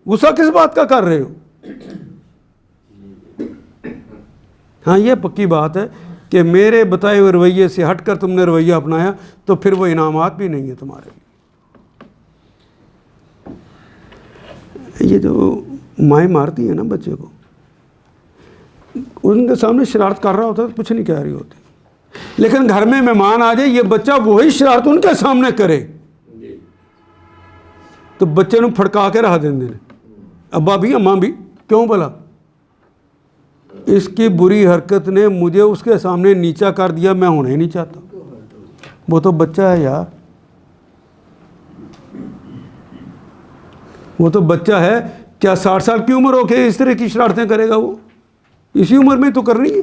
غصہ کس بات کا کر رہے ہو؟ ہاں یہ پکی بات ہے کہ میرے بتائے ہوئے رویے سے ہٹ کر تم نے رویہ اپنایا تو پھر وہ انعامات بھی نہیں ہیں تمہارے لیے۔ یہ جو مائیں مارتی ہیں نا بچے کو، ان کے سامنے شرارت کر رہا ہوتا ہے تو کچھ نہیں کہہ رہی ہوتی، لیکن گھر میں مہمان آ جائے یہ بچہ وہی شرارت ان کے سامنے کرے تو بچے نو پھڑکا کے رہا دیں دیں، ابا بھی اماں بھی، کیوں بلا؟ اس کی بری حرکت نے مجھے اس کے سامنے نیچا کر دیا، میں ہونا ہی نہیں چاہتا۔ وہ تو بچہ ہے یار، وہ تو بچہ ہے، کیا 60 سال کی عمر ہو کے اس طرح کی شرارتیں کرے گا؟ وہ اسی عمر میں تو کرنی ہے۔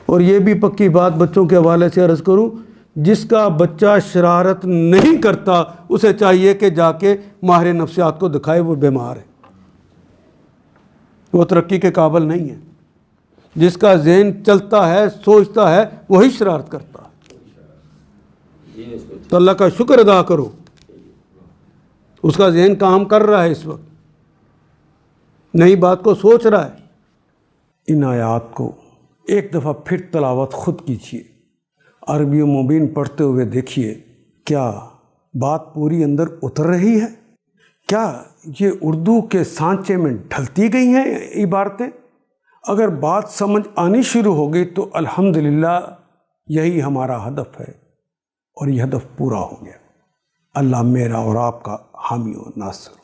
اور یہ بھی پکی بات بچوں کے حوالے سے عرض کروں، جس کا بچہ شرارت نہیں کرتا اسے چاہیے کہ جا کے ماہر نفسیات کو دکھائے، وہ بیمار ہے، وہ ترقی کے قابل نہیں ہے۔ جس کا ذہن چلتا ہے، سوچتا ہے، وہی شرارت کرتا ہے۔ تو اللہ کا شکر ادا کرو، اس کا ذہن کام کر رہا ہے، اس وقت نئی بات کو سوچ رہا ہے۔ ان آیات کو ایک دفعہ پھر تلاوت خود کیجیے، عربی و مبین پڑھتے ہوئے دیکھیے کیا بات پوری اندر اتر رہی ہے، کیا یہ اردو کے سانچے میں ڈھلتی گئی ہیں عبارتیں۔ اگر بات سمجھ آنی شروع ہو گئی تو الحمدللہ یہی ہمارا ہدف ہے، اور یہ ہدف پورا ہو گیا۔ اللہ میرا اور آپ کا حامی و ناصر۔